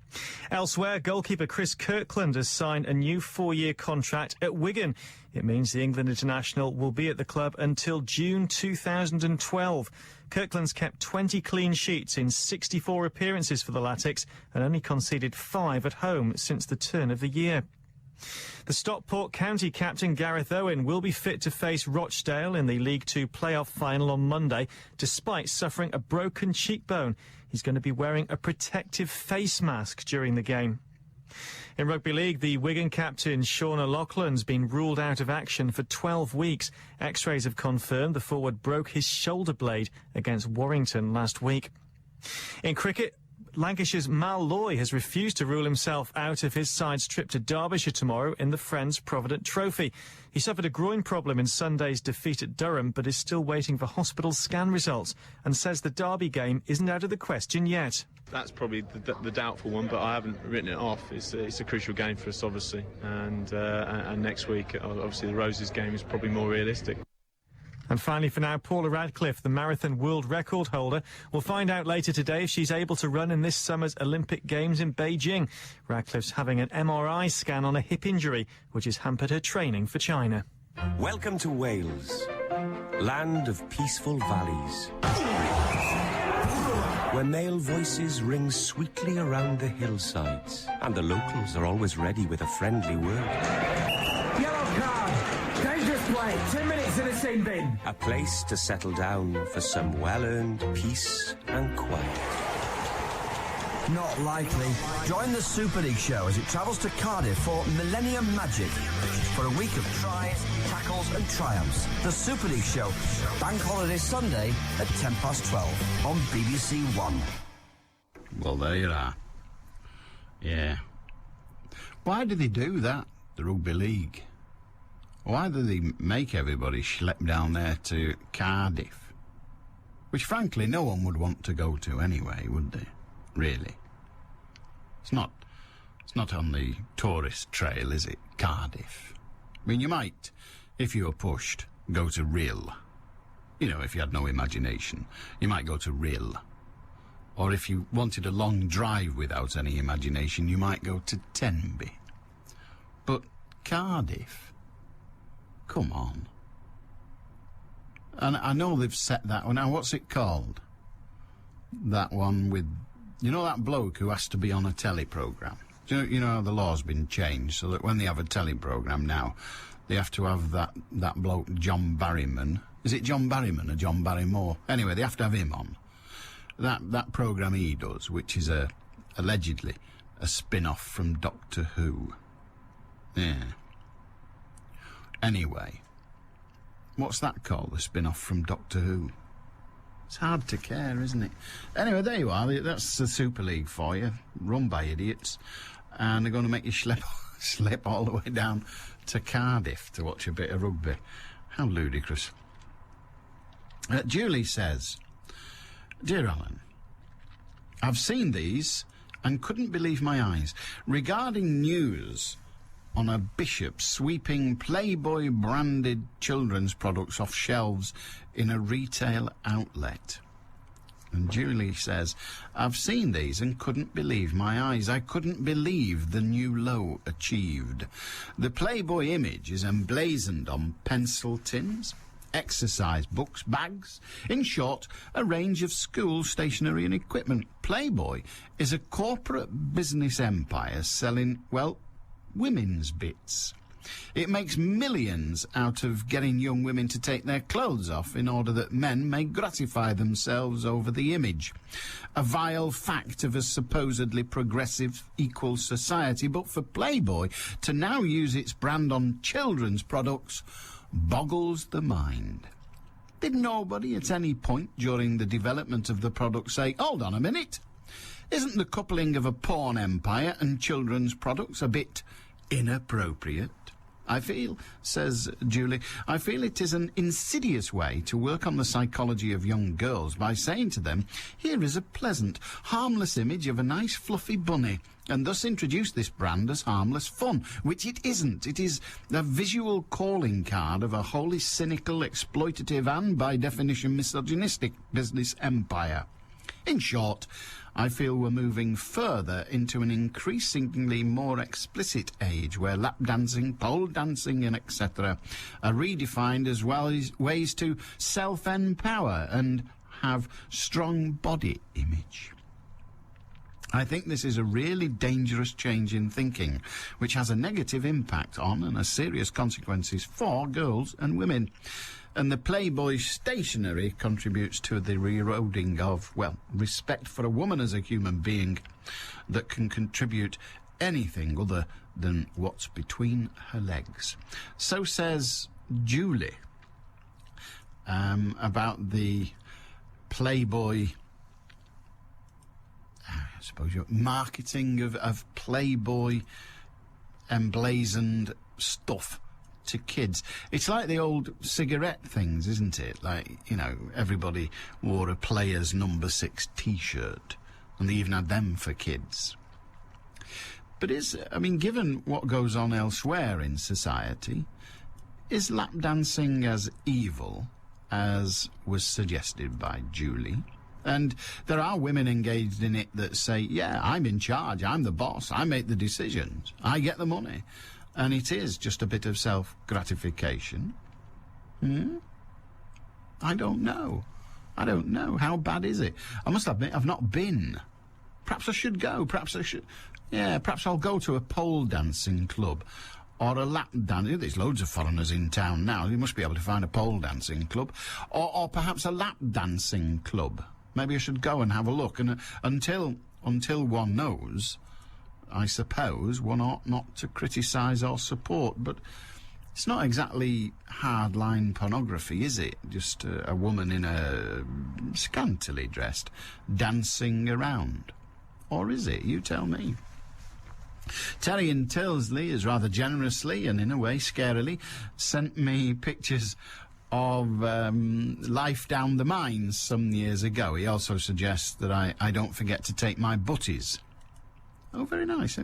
Elsewhere, goalkeeper Chris Kirkland has signed a new 4-year contract at Wigan. It means the England international will be at the club until June 2012. Kirkland's kept 20 clean sheets in 64 appearances for the Latics and only conceded 5 at home since the turn of the year. The Stockport County captain Gareth Owen will be fit to face Rochdale in the League Two playoff final on Monday, despite suffering a broken cheekbone. He's going to be wearing a protective face mask during the game. In rugby league, the Wigan captain Sean O'Loughlin's been ruled out of action for 12 weeks. X-rays have confirmed the forward broke his shoulder blade against Warrington last week. In cricket, Lancashire's Mal Loy has refused to rule himself out of his side's trip to Derbyshire tomorrow in the Friends Provident Trophy. He suffered a groin problem in Sunday's defeat at Durham, but is still waiting for hospital scan results and says the Derby game isn't out of the question yet. That's probably the doubtful one, but I haven't written it off. It's a crucial game for us, obviously, and next week, obviously, the Roses game is probably more realistic. And finally, for now, Paula Radcliffe, the marathon world record holder, will find out later today if she's able to run in this summer's Olympic Games in Beijing. Radcliffe's having an MRI scan on a hip injury, which has hampered her training for China. Welcome to Wales, land of peaceful valleys, where male voices ring sweetly around the hillsides, and the locals are always ready with a friendly word. Yellow card! Dangerous play! 10 minutes in a sin bin! A place to settle down for some well-earned peace and quiet. Not likely. Join the Super League show as it travels to Cardiff for Millennium Magic. For a week of tries, tackles and triumphs. The Super League show, Bank Holiday Sunday at 12:10 on BBC One. Well, there you are. Yeah. Why do they do that, the Rugby League? Why do they make everybody schlep down there to Cardiff? Which, frankly, no one would want to go to anyway, would they? Really? It's not on the tourist trail, is it? Cardiff. I mean, you might, if you were pushed, go to Rhyl. You know, if you had no imagination. You might go to Rhyl. Or if you wanted a long drive without any imagination, you might go to Tenby. But Cardiff? Come on. And I know they've set that one. Now, what's it called? That one with... You know that bloke who has to be on a telly programme? You know how the law's been changed, so that when they have a telly programme now, they have to have that bloke, John Barryman. Is it John Barryman or John Barrymore? Anyway, they have to have him on. That programme he does, which is allegedly a spin-off from Doctor Who. Yeah. Anyway, what's that called, the spin-off from Doctor Who? It's hard to care, isn't it? Anyway, there you are. That's the Super League for you, run by idiots. And they're going to make you slip all the way down to Cardiff to watch a bit of rugby. How ludicrous. Julie says, Dear Alan, I've seen these and couldn't believe my eyes. Regarding news on a bishop sweeping Playboy-branded children's products off shelves in a retail outlet. And Julie says, I've seen these and couldn't believe my eyes. I couldn't believe the new low achieved. The Playboy image is emblazoned on pencil tins, exercise books, bags. In short, a range of school stationery and equipment. Playboy is a corporate business empire selling, well, women's bits. It makes millions out of getting young women to take their clothes off in order that men may gratify themselves over the image. A vile fact of a supposedly progressive, equal society, but for Playboy to now use its brand on children's products boggles the mind. Did nobody at any point during the development of the product say, hold on a minute, isn't the coupling of a porn empire and children's products a bit inappropriate? I feel, says Julie, I feel it is an insidious way to work on the psychology of young girls by saying to them, here is a pleasant, harmless image of a nice fluffy bunny, and thus introduce this brand as harmless fun, which it isn't. It is a visual calling card of a wholly cynical, exploitative and, by definition, misogynistic business empire. In short, I feel we're moving further into an increasingly more explicit age where lap dancing, pole dancing and etc. are redefined as well as ways to self-empower and have strong body image. I think this is a really dangerous change in thinking, which has a negative impact on and has serious consequences for girls and women. And the Playboy stationery contributes to the eroding of, well, respect for a woman as a human being that can contribute anything other than what's between her legs. So says Julie about the Playboy, I suppose, marketing of Playboy emblazoned stuff to kids. It's like the old cigarette things, isn't it? Like, you know, everybody wore a Players number 6 T-shirt, and they even had them for kids. But given what goes on elsewhere in society, is lap dancing as evil as was suggested by Julie? And there are women engaged in it that say, yeah, I'm in charge, I'm the boss, I make the decisions, I get the money. And it is just a bit of self-gratification. I don't know. How bad is it? I must admit, I've not been. Perhaps I should go. Perhaps I'll go to a pole dancing club or a lap dance. There's loads of foreigners in town now. You must be able to find a pole dancing club. Or perhaps a lap dancing club. Maybe I should go and have a look. And until one knows, I suppose one ought not to criticise or support, but it's not exactly hardline pornography, is it? Just a woman in a scantily dressed dancing around. Or is it? You tell me. Terry in Tilsley has rather generously and in a way scarily sent me pictures of life down the mines some years ago. He also suggests that I don't forget to take my butties. Oh, very nice.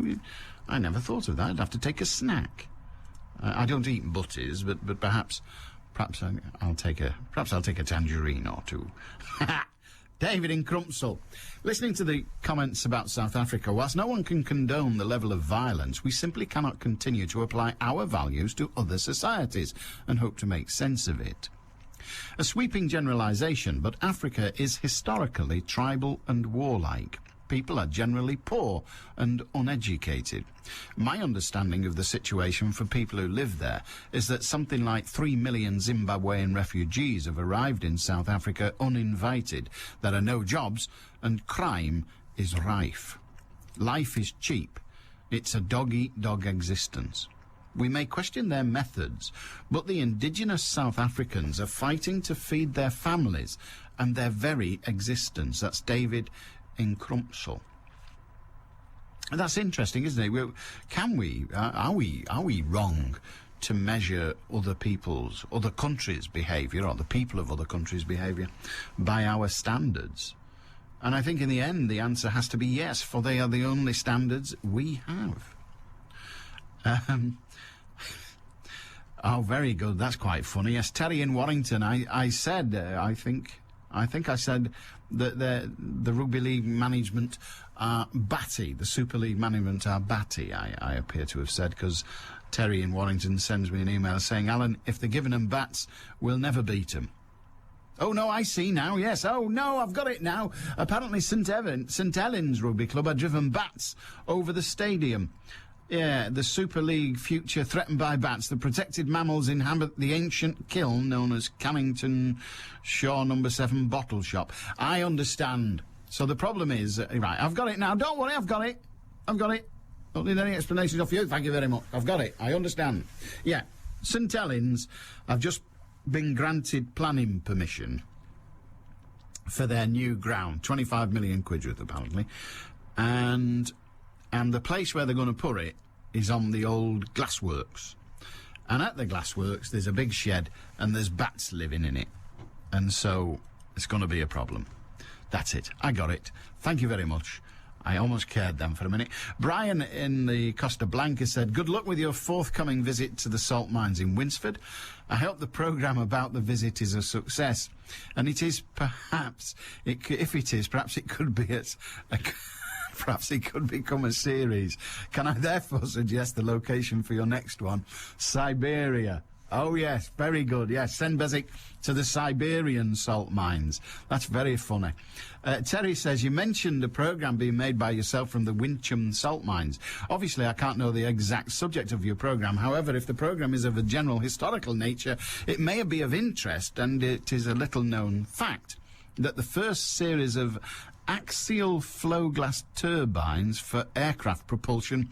I never thought of that. I'd have to take a snack. I don't eat butties, but perhaps I'll take a tangerine or two. David in Crumpsall. Listening to the comments about South Africa, whilst no one can condone the level of violence, we simply cannot continue to apply our values to other societies and hope to make sense of it. A sweeping generalisation, but Africa is historically tribal and warlike. People are generally poor and uneducated. My understanding of the situation for people who live there is that something like 3 million Zimbabwean refugees have arrived in South Africa uninvited. There are no jobs and crime is rife. Life is cheap. It's a dog-eat-dog existence. We may question their methods, but the indigenous South Africans are fighting to feed their families and their very existence. That's David in Crumpsall. And that's interesting, isn't it? Are we wrong to measure other countries' behaviour, or the people of other countries' behaviour, by our standards? And I think in the end the answer has to be yes, for they are the only standards we have. Oh, very good. That's quite funny. Yes, Terry in Warrington. I said, I think I said that the Rugby League management are batty. The Super League management are batty, I appear to have said, because Terry in Warrington sends me an email saying, Alan, if they're giving them bats, we'll never beat them. Oh, no, I see now, yes. Oh, no, I've got it now. Apparently St Helens Rugby Club had driven bats over the stadium. Yeah, the Super League future threatened by bats. The protected mammals inhabit the ancient kiln known as Cannington Shaw No. 7 Bottle Shop. I understand. So the problem is... right, I've got it now. Don't worry, I've got it. Don't need any explanations off you. Thank you very much. I've got it. I understand. Yeah, St Helens have just been granted planning permission for their new ground. 25 million quid worth, apparently. And the place where they're going to put it is on the old glassworks. And at the glassworks, there's a big shed, and there's bats living in it. And so, it's going to be a problem. That's it. I got it. Thank you very much. I almost cared then for a minute. Brian in the Costa Blanca said, good luck with your forthcoming visit to the salt mines in Winsford. I hope the programme about the visit is a success. And it is perhaps, if it is, perhaps it could be perhaps it could become a series. Can I therefore suggest the location for your next one? Siberia. Oh, yes, very good. Yes, send Beswick to the Siberian salt mines. That's very funny. Terry says, you mentioned a programme being made by yourself from the Wincham salt mines. Obviously, I can't know the exact subject of your programme. However, if the programme is of a general historical nature, it may be of interest, and it is a little-known fact that the first series of axial flow glass turbines for aircraft propulsion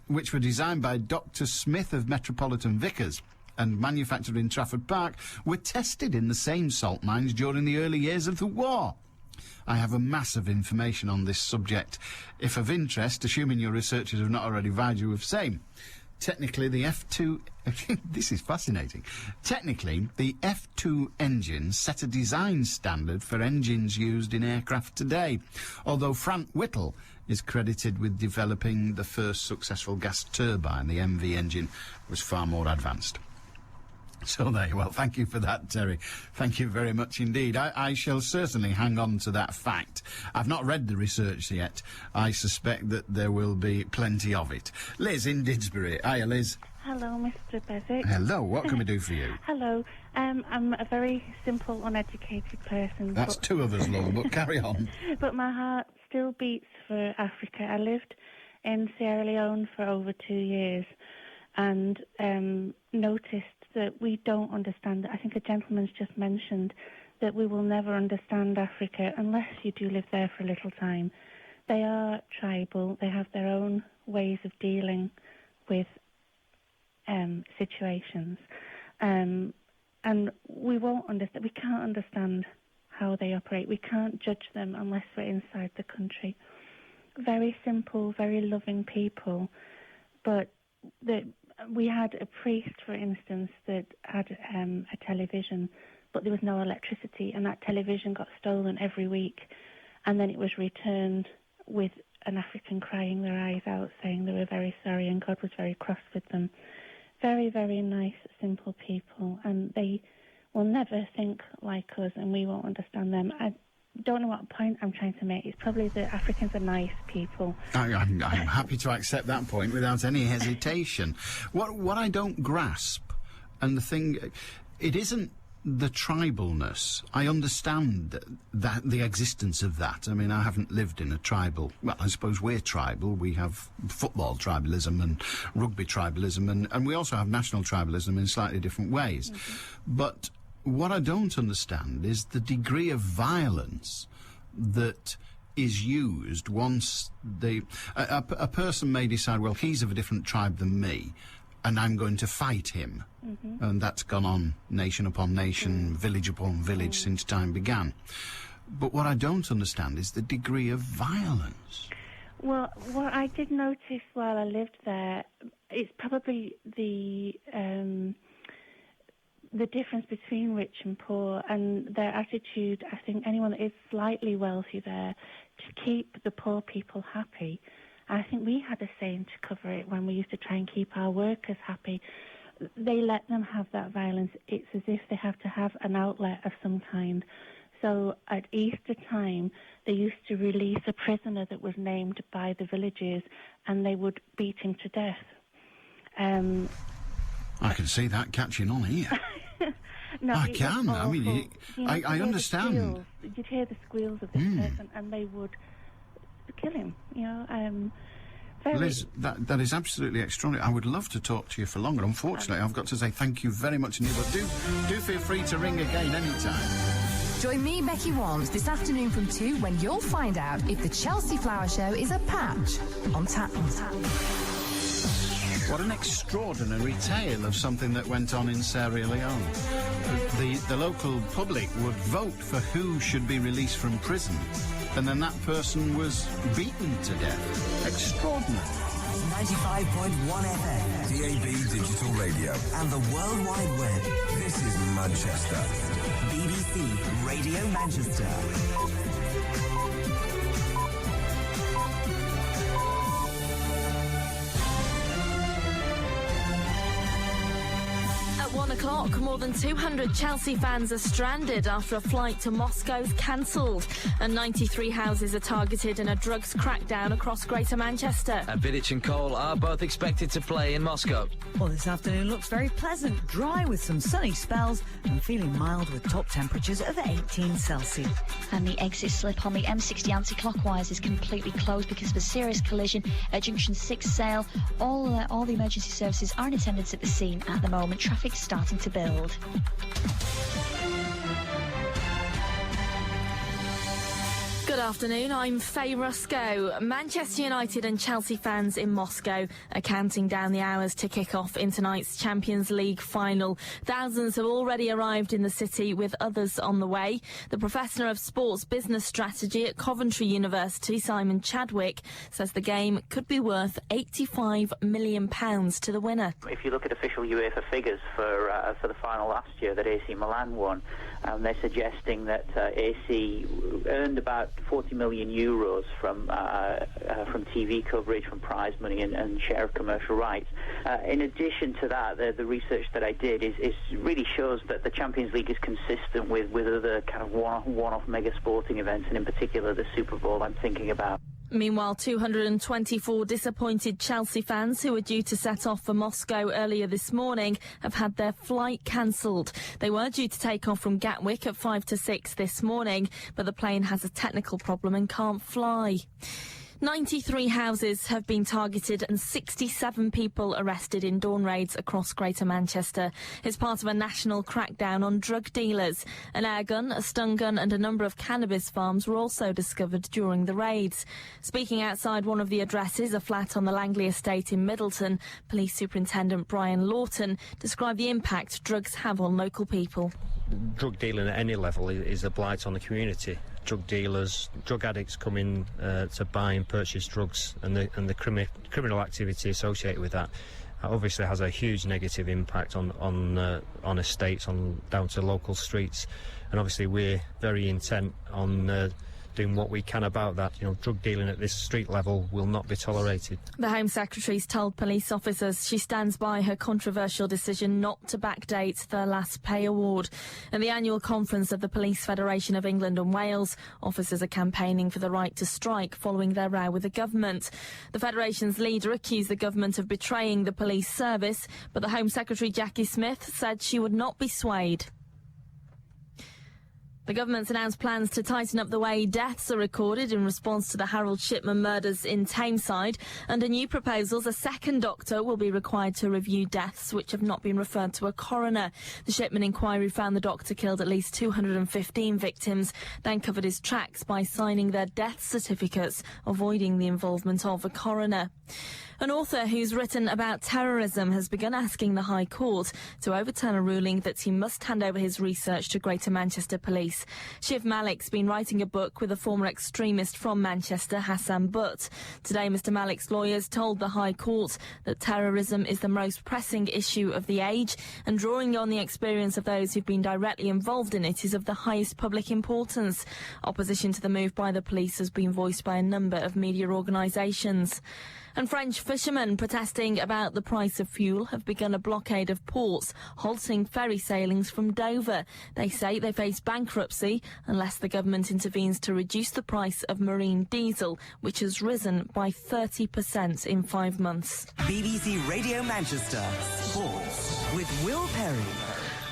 which were designed by Dr. Smith of Metropolitan Vickers and manufactured in Trafford Park, were tested in the same salt mines during the early years of the war. I have a mass of information on this subject. If of interest, assuming your researchers have not already provided you with same. Technically, the F2... this is fascinating. Technically, the F2 engine set a design standard for engines used in aircraft today, although Frank Whittle is credited with developing the first successful gas turbine. The MV engine was far more advanced. So there you are. Thank you for that, Terry. Thank you very much indeed. I shall certainly hang on to that fact. I've not read the research yet. I suspect that there will be plenty of it. Liz in Didsbury. Hiya, Liz. Hello, Mr. Beswick. Hello. What can we do for you? Hello. I'm a very simple, uneducated person. That's two of us, love, but carry on. But my heart still beats for Africa. I lived in Sierra Leone for over 2 years and noticed that we don't understand. I think a gentleman's just mentioned that we will never understand Africa unless you do live there for a little time. They are tribal. They have their own ways of dealing with situations. And we won't understand. We can't understand how they operate. We can't judge them unless we're inside the country. Very simple, very loving people. But we had a priest, for instance, that had a television, but there was no electricity, and that television got stolen every week, and then it was returned with an African crying their eyes out, saying they were very sorry, and God was very cross with them. Very, very nice, simple people, and they will never think like us, and we won't understand them. I don't know what point I'm trying to make. It's probably that Africans are nice people. I'm happy to accept that point without any hesitation. What I don't grasp, and the thing, it isn't the tribalness. I understand that the existence of that. I mean, I haven't lived in a tribal... Well, I suppose we're tribal. We have football tribalism and rugby tribalism, and we also have national tribalism in slightly different ways. Mm-hmm. But what I don't understand is the degree of violence that is used once a person may decide, well, he's of a different tribe than me, and I'm going to fight him. Mm-hmm. And that's gone on nation upon nation, village upon village since time began. But what I don't understand is the degree of violence. Well, what I did notice while I lived there is probably the difference between rich and poor, and their attitude. I think anyone that is slightly wealthy there, to keep the poor people happy. I think we had a saying to cover it when we used to try and keep our workers happy. They let them have that violence. It's as if they have to have an outlet of some kind. So at Easter time, they used to release a prisoner that was named by the villagers, and they would beat him to death. I can see that catching on here. No, I can. I mean, I understand. You'd hear the squeals of this person, and they would kill him. You know, Liz, that is absolutely extraordinary. I would love to talk to you for longer. Unfortunately, I've got to say thank you very much indeed. But do feel free to ring again anytime. Join me, Becky Warnes, this afternoon from 2 when you'll find out if the Chelsea Flower Show is a patch on tap. What an extraordinary tale of something that went on in Sierra Leone. The local public would vote for who should be released from prison, and then that person was beaten to death. Extraordinary. 95.1 FM. DAB Digital Radio. And the World Wide Web. This is Manchester. BBC Radio Manchester. At 1 o'clock, more than 200 Chelsea fans are stranded after a flight to Moscow's cancelled, and 93 houses are targeted in a drugs crackdown across Greater Manchester. And Vidic and Cole are both expected to play in Moscow. Well, this afternoon looks very pleasant, dry with some sunny spells and feeling mild with top temperatures of 18 Celsius. And the exit slip on the M60 anti-clockwise is completely closed because of a serious collision at Junction 6 Sale. All the emergency services are in attendance at the scene at the moment. Traffic's starting to build. Good afternoon, I'm Faye Rusco. Manchester United and Chelsea fans in Moscow are counting down the hours to kick off in tonight's Champions League final. Thousands have already arrived in the city, with others on the way. The Professor of Sports Business Strategy at Coventry University, Simon Chadwick, says the game could be worth £85 million to the winner. If you look at official UEFA figures for the final last year that AC Milan won, they're suggesting that AC earned about 40 million euros from TV coverage, from prize money and share of commercial rights. In addition to that, the research that I did is really shows that the Champions League is consistent with other kind of one-off mega sporting events, and in particular the Super Bowl I'm thinking about. Meanwhile, 224 disappointed Chelsea fans who were due to set off for Moscow earlier this morning have had their flight cancelled. They were due to take off from Gatwick at 5 to 6 this morning, but the plane has a technical problem and can't fly. 93 houses have been targeted and 67 people arrested in dawn raids across Greater Manchester. It's part of a national crackdown on drug dealers. An air gun, a stun gun and a number of cannabis farms were also discovered during the raids. Speaking outside one of the addresses, a flat on the Langley estate in Middleton, Police Superintendent Brian Lawton described the impact drugs have on local people. Drug dealing at any level is a blight on the community. Drug dealers, drug addicts come in to buy and purchase drugs, and the criminal activity associated with that obviously has a huge negative impact on estates, down to local streets, and obviously we're very intent on doing what we can about that. Drug dealing at this street level will not be tolerated. The Home Secretary's told police officers she stands by her controversial decision not to backdate their last pay award. At the annual conference of the Police Federation of England and Wales, officers are campaigning for the right to strike following their row with the government. The Federation's leader accused the government of betraying the police service, but the Home Secretary Jackie Smith said she would not be swayed. The government's announced plans to tighten up the way deaths are recorded in response to the Harold Shipman murders in Tameside. Under new proposals, a second doctor will be required to review deaths which have not been referred to a coroner. The Shipman inquiry found the doctor killed at least 215 victims, then covered his tracks by signing their death certificates, avoiding the involvement of a coroner. An author who's written about terrorism has begun asking the High Court to overturn a ruling that he must hand over his research to Greater Manchester Police. Shiv Malik's been writing a book with a former extremist from Manchester, Hassan Butt. Today, Mr Malik's lawyers told the High Court that terrorism is the most pressing issue of the age, and drawing on the experience of those who've been directly involved in it is of the highest public importance. Opposition to the move by the police has been voiced by a number of media organisations. And French fishermen protesting about the price of fuel have begun a blockade of ports, halting ferry sailings from Dover. They say they face bankruptcy unless the government intervenes to reduce the price of marine diesel, which has risen by 30% in 5 months. BBC Radio Manchester Sports with Will Perry.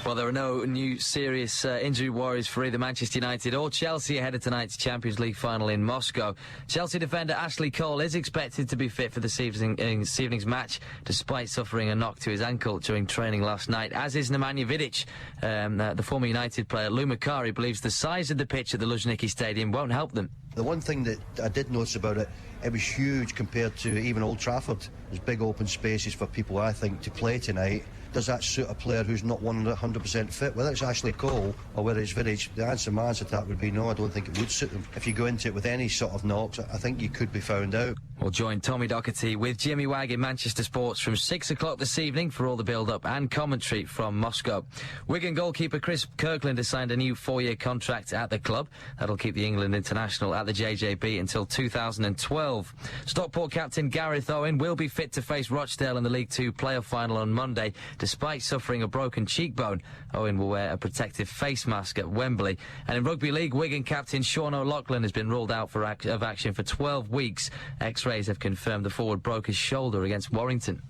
Well, there are no new serious injury worries for either Manchester United or Chelsea ahead of tonight's Champions League final in Moscow. Chelsea defender Ashley Cole is expected to be fit for this evening's match, despite suffering a knock to his ankle during training last night, as is Nemanja Vidic. The former United player Lou Macari believes the size of the pitch at the Luzhniki Stadium won't help them. The one thing that I did notice about it, it was huge compared to even Old Trafford. There's big open spaces for people, I think, to play tonight. Does that suit a player who's not 100% fit? Whether it's Ashley Cole or whether it's Vidic, my answer to that would be no, I don't think it would suit them. If you go into it with any sort of knocks, I think you could be found out. We'll join Tommy Docherty with Jimmy Wagg in Manchester Sports from 6 o'clock this evening for all the build-up and commentary from Moscow. Wigan goalkeeper Chris Kirkland has signed a new 4-year contract at the club. That'll keep the England international at the JJB until 2012. Stockport captain Gareth Owen will be fit to face Rochdale in the League 2 playoff final on Monday. Despite suffering a broken cheekbone, Owen will wear a protective face mask at Wembley. And in Rugby League, Wigan captain Sean O'Loughlin has been ruled out of action for 12 weeks. X-rays have confirmed the forward broke his shoulder against Warrington.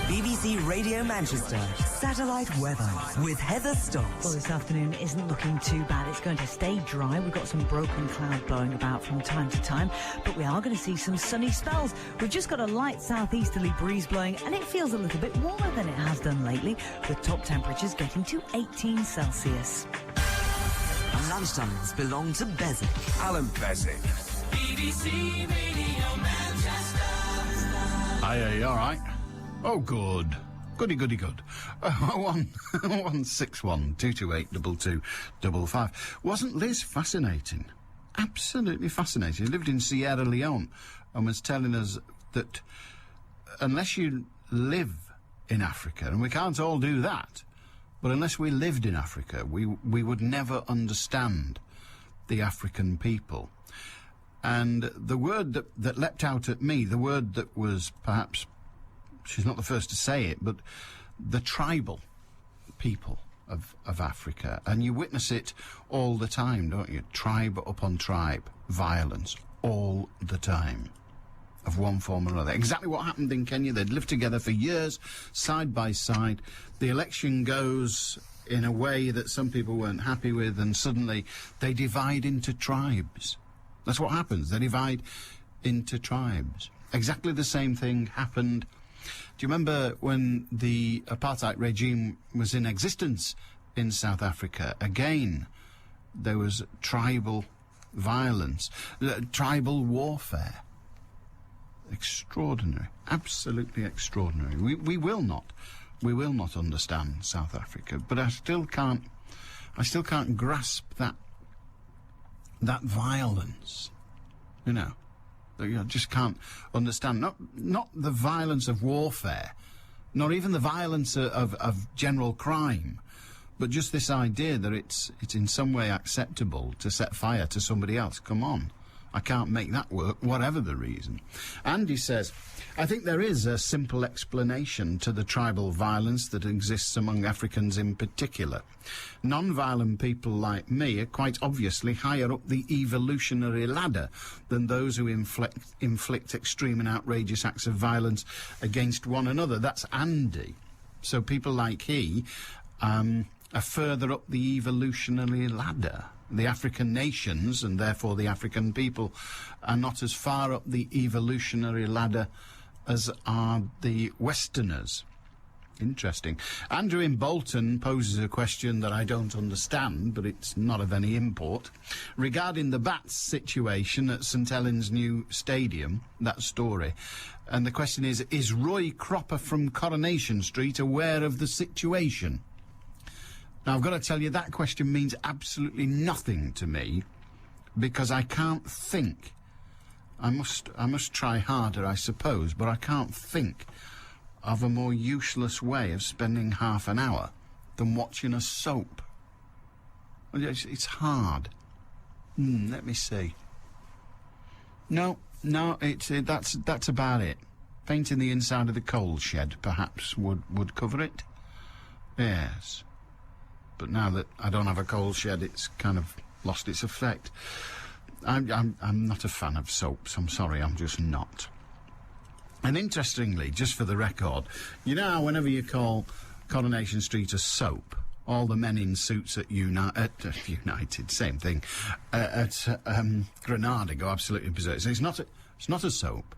BBC Radio Manchester, satellite weather with Heather Stocks. Well, this afternoon isn't looking too bad. It's going to stay dry. We've got some broken cloud blowing about from time to time, but we are going to see some sunny spells. We've just got a light southeasterly breeze blowing, and it feels a little bit warmer than it has done lately, with top temperatures getting to 18 Celsius. Lunchtimes belong to Beswick. Allan Beswick. BBC Radio Manchester. Aye, all right. Oh, good. Goody, goody, good. 161 228 2255. Wasn't Liz fascinating? Absolutely fascinating. She lived in Sierra Leone and was telling us that unless you live in Africa, and we can't all do that, but unless we lived in Africa, we would never understand the African people. And the word that leapt out at me, the word that was perhaps, she's not the first to say it, but the tribal people of Africa. And you witness it all the time, don't you? Tribe upon tribe, violence, all the time, of one form or another. Exactly what happened in Kenya. They'd lived together for years, side by side. The election goes in a way that some people weren't happy with, and suddenly they divide into tribes. That's what happens. They divide into tribes. Exactly the same thing happened. Do you remember when the apartheid regime was in existence in South Africa? Again, there was tribal violence, tribal warfare. Extraordinary. Absolutely extraordinary. We will not understand South Africa, but I still can't grasp that violence, you know. I just can't understand. Not the violence of warfare, not even the violence of general crime, but just this idea that it's in some way acceptable to set fire to somebody else. Come on. I can't make that work, whatever the reason. Andy says, I think there is a simple explanation to the tribal violence that exists among Africans in particular. Non-violent people like me are quite obviously higher up the evolutionary ladder than those who inflict extreme and outrageous acts of violence against one another. That's Andy. So people like he are further up the evolutionary ladder. The African nations, and therefore the African people, are not as far up the evolutionary ladder as are the Westerners. Interesting. Andrew in Bolton poses a question that I don't understand, but it's not of any import. Regarding the bats situation at St Helens new stadium, that story, and the question is Roy Cropper from Coronation Street aware of the situation? Now, I've got to tell you, that question means absolutely nothing to me, because I can't think. I must try harder, I suppose, but I can't think of a more useless way of spending half an hour than watching a soap. It's hard. Let me see. No, that's about it. Painting the inside of the coal shed, perhaps, would cover it. Yes. But now that I don't have a coal shed, it's kind of lost its effect. I'm not a fan of soaps. I'm sorry, I'm just not. And interestingly, just for the record, you know how whenever you call Coronation Street a soap. All the men in suits at United, same thing, at Granada go absolutely berserk. So it's not a soap.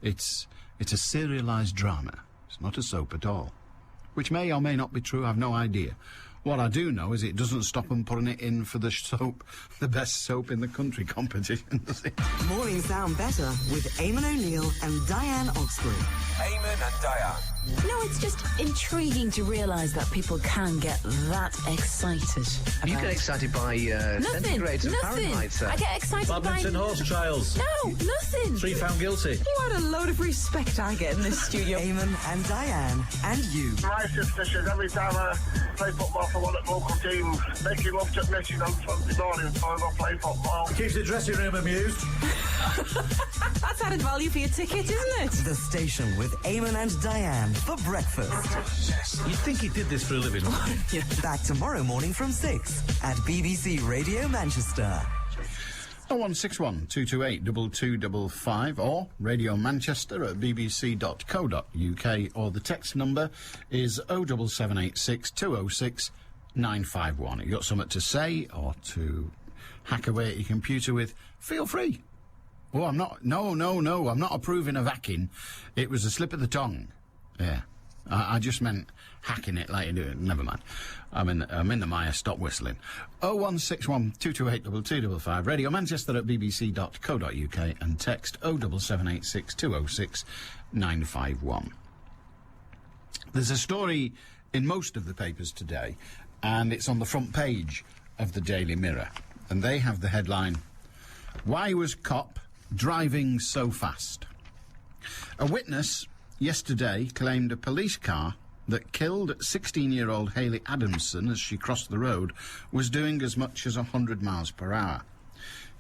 It's a serialised drama. It's not a soap at all. Which may or may not be true, I've no idea. What I do know is it doesn't stop them putting it in for the soap, the best soap in the country competition, does it? Mornings sound better with Eamon O'Neill and Diane Oxbury. Eamon and Diane. No, it's just intriguing to realise that people can get that excited. You get excited by centigrades and Fahrenheit. I get excited Badminton by... horse trials. No, nothing. 3 found guilty. What a load of respect I get in this studio. Eamon and Diane and you. My suspicion every time I play football for one of the local teams, making love to Mrs. on Sunday morning so I go play football. Keeps the dressing room amused. That's added value for your ticket, isn't it? The station with Eamon and Diane for breakfast. You'd think he did this for a living. Back tomorrow morning from 6 at BBC Radio Manchester. 0161 228 2255 or Radio Manchester at bbc.co.uk, or the text number is 07786 206 951. If you've got something to say or to hack away at your computer with, feel free. Oh, I'm not... No, I'm not approving of hacking. It was a slip of the tongue. Yeah. I just meant hacking it like you do. Never mind. I'm in the mire. Stop whistling. 0161 228 2255. Radio Manchester at bbc.co.uk and text 07786 206 951. There's a story in most of the papers today, and it's on the front page of the Daily Mirror. And they have the headline, "Why was cop driving so fast?" A witness yesterday claimed a police car that killed 16-year-old Hayley Adamson as she crossed the road was doing as much as 100 miles per hour.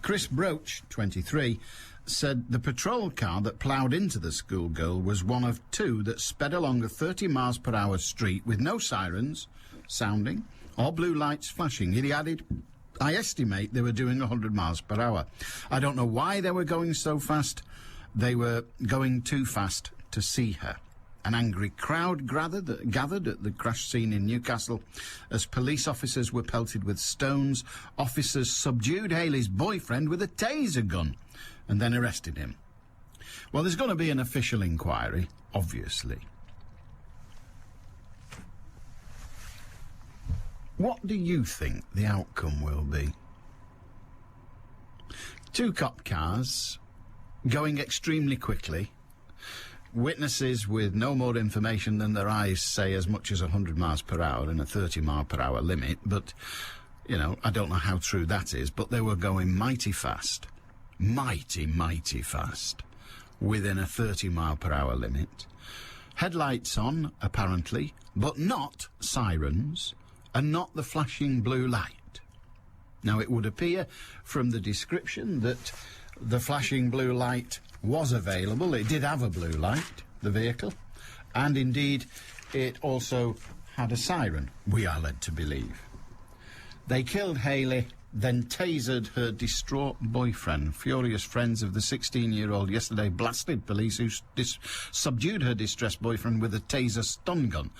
Chris Broach, 23, said the patrol car that ploughed into the schoolgirl was one of two that sped along a 30 miles per hour street with no sirens sounding or blue lights flashing. He added, "I estimate they were doing 100 miles per hour. I don't know why they were going so fast. They were going too fast to see her." An angry crowd gathered at the crash scene in Newcastle as police officers were pelted with stones. Officers subdued Hayley's boyfriend with a taser gun and then arrested him. Well, there's going to be an official inquiry, obviously. What do you think the outcome will be? Two cop cars going extremely quickly. Witnesses with no more information than their eyes say as much as 100 miles per hour in a 30 mile per hour limit, but, you know, I don't know how true that is, but they were going mighty fast, mighty fast, within a 30 mile per hour limit. Headlights on, apparently, but not sirens, and not the flashing blue light. Now, it would appear from the description that the flashing blue light was available. It did have a blue light, the vehicle, and indeed it also had a siren, we are led to believe. They killed Hayley, then tasered her distraught boyfriend. Furious friends of the 16-year-old yesterday blasted police who subdued her distressed boyfriend with a taser stun gun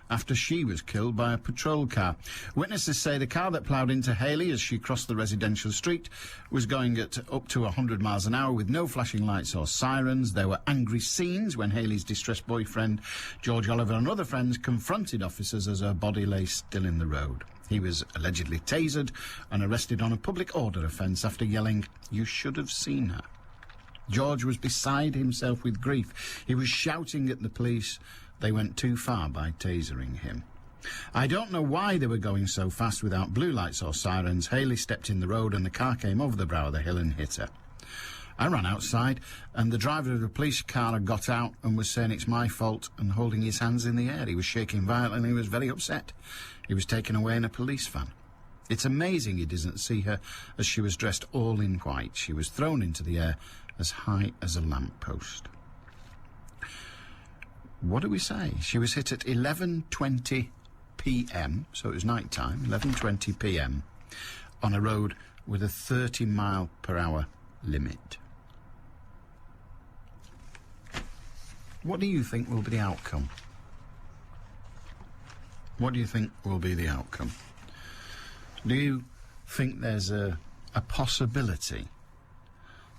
after she was killed by a patrol car. Witnesses say the car that ploughed into Hayley as she crossed the residential street was going at up to 100 miles an hour with no flashing lights or sirens. There were angry scenes when Hayley's distressed boyfriend, George Oliver, and other friends confronted officers as her body lay still in the road. He was allegedly tasered and arrested on a public order offence after yelling, "You should have seen her." George was beside himself with grief. He was shouting at the police. They went too far by tasering him. I don't know why they were going so fast without blue lights or sirens. Hayley stepped in the road and the car came over the brow of the hill and hit her. I ran outside and the driver of the police car had got out and was saying it's my fault and holding his hands in the air. He was shaking violently and he was very upset. He was taken away in a police van. It's amazing he didn't see her as she was dressed all in white. She was thrown into the air as high as a lamppost. What do we say? She was hit at 11:20 p.m, so it was night time, 11:20 p.m, on a road with a 30 mile per hour limit. What do you think will be the outcome? What do you think will be the outcome? Do you think there's a possibility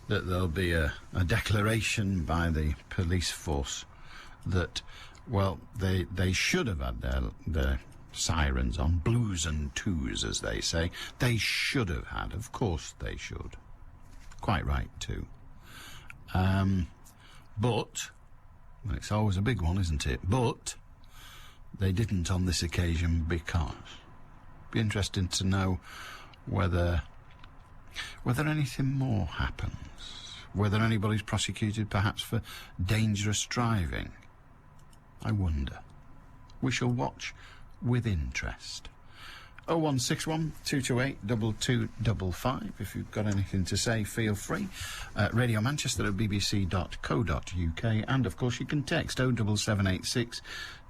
that there'll be a declaration by the police force that, well, they should have had their sirens on, blues and twos, as they say. They should have had. Of course they should. Quite right, too. But, well, it's always a big one, isn't it? But they didn't on this occasion because. Be interesting to know whether anything more happens. Whether anybody's prosecuted perhaps for dangerous driving. I wonder. We shall watch with interest. 0161 228 2255. If you've got anything to say, feel free. Radio Manchester at bbc.co.uk. And, of course, you can text 07786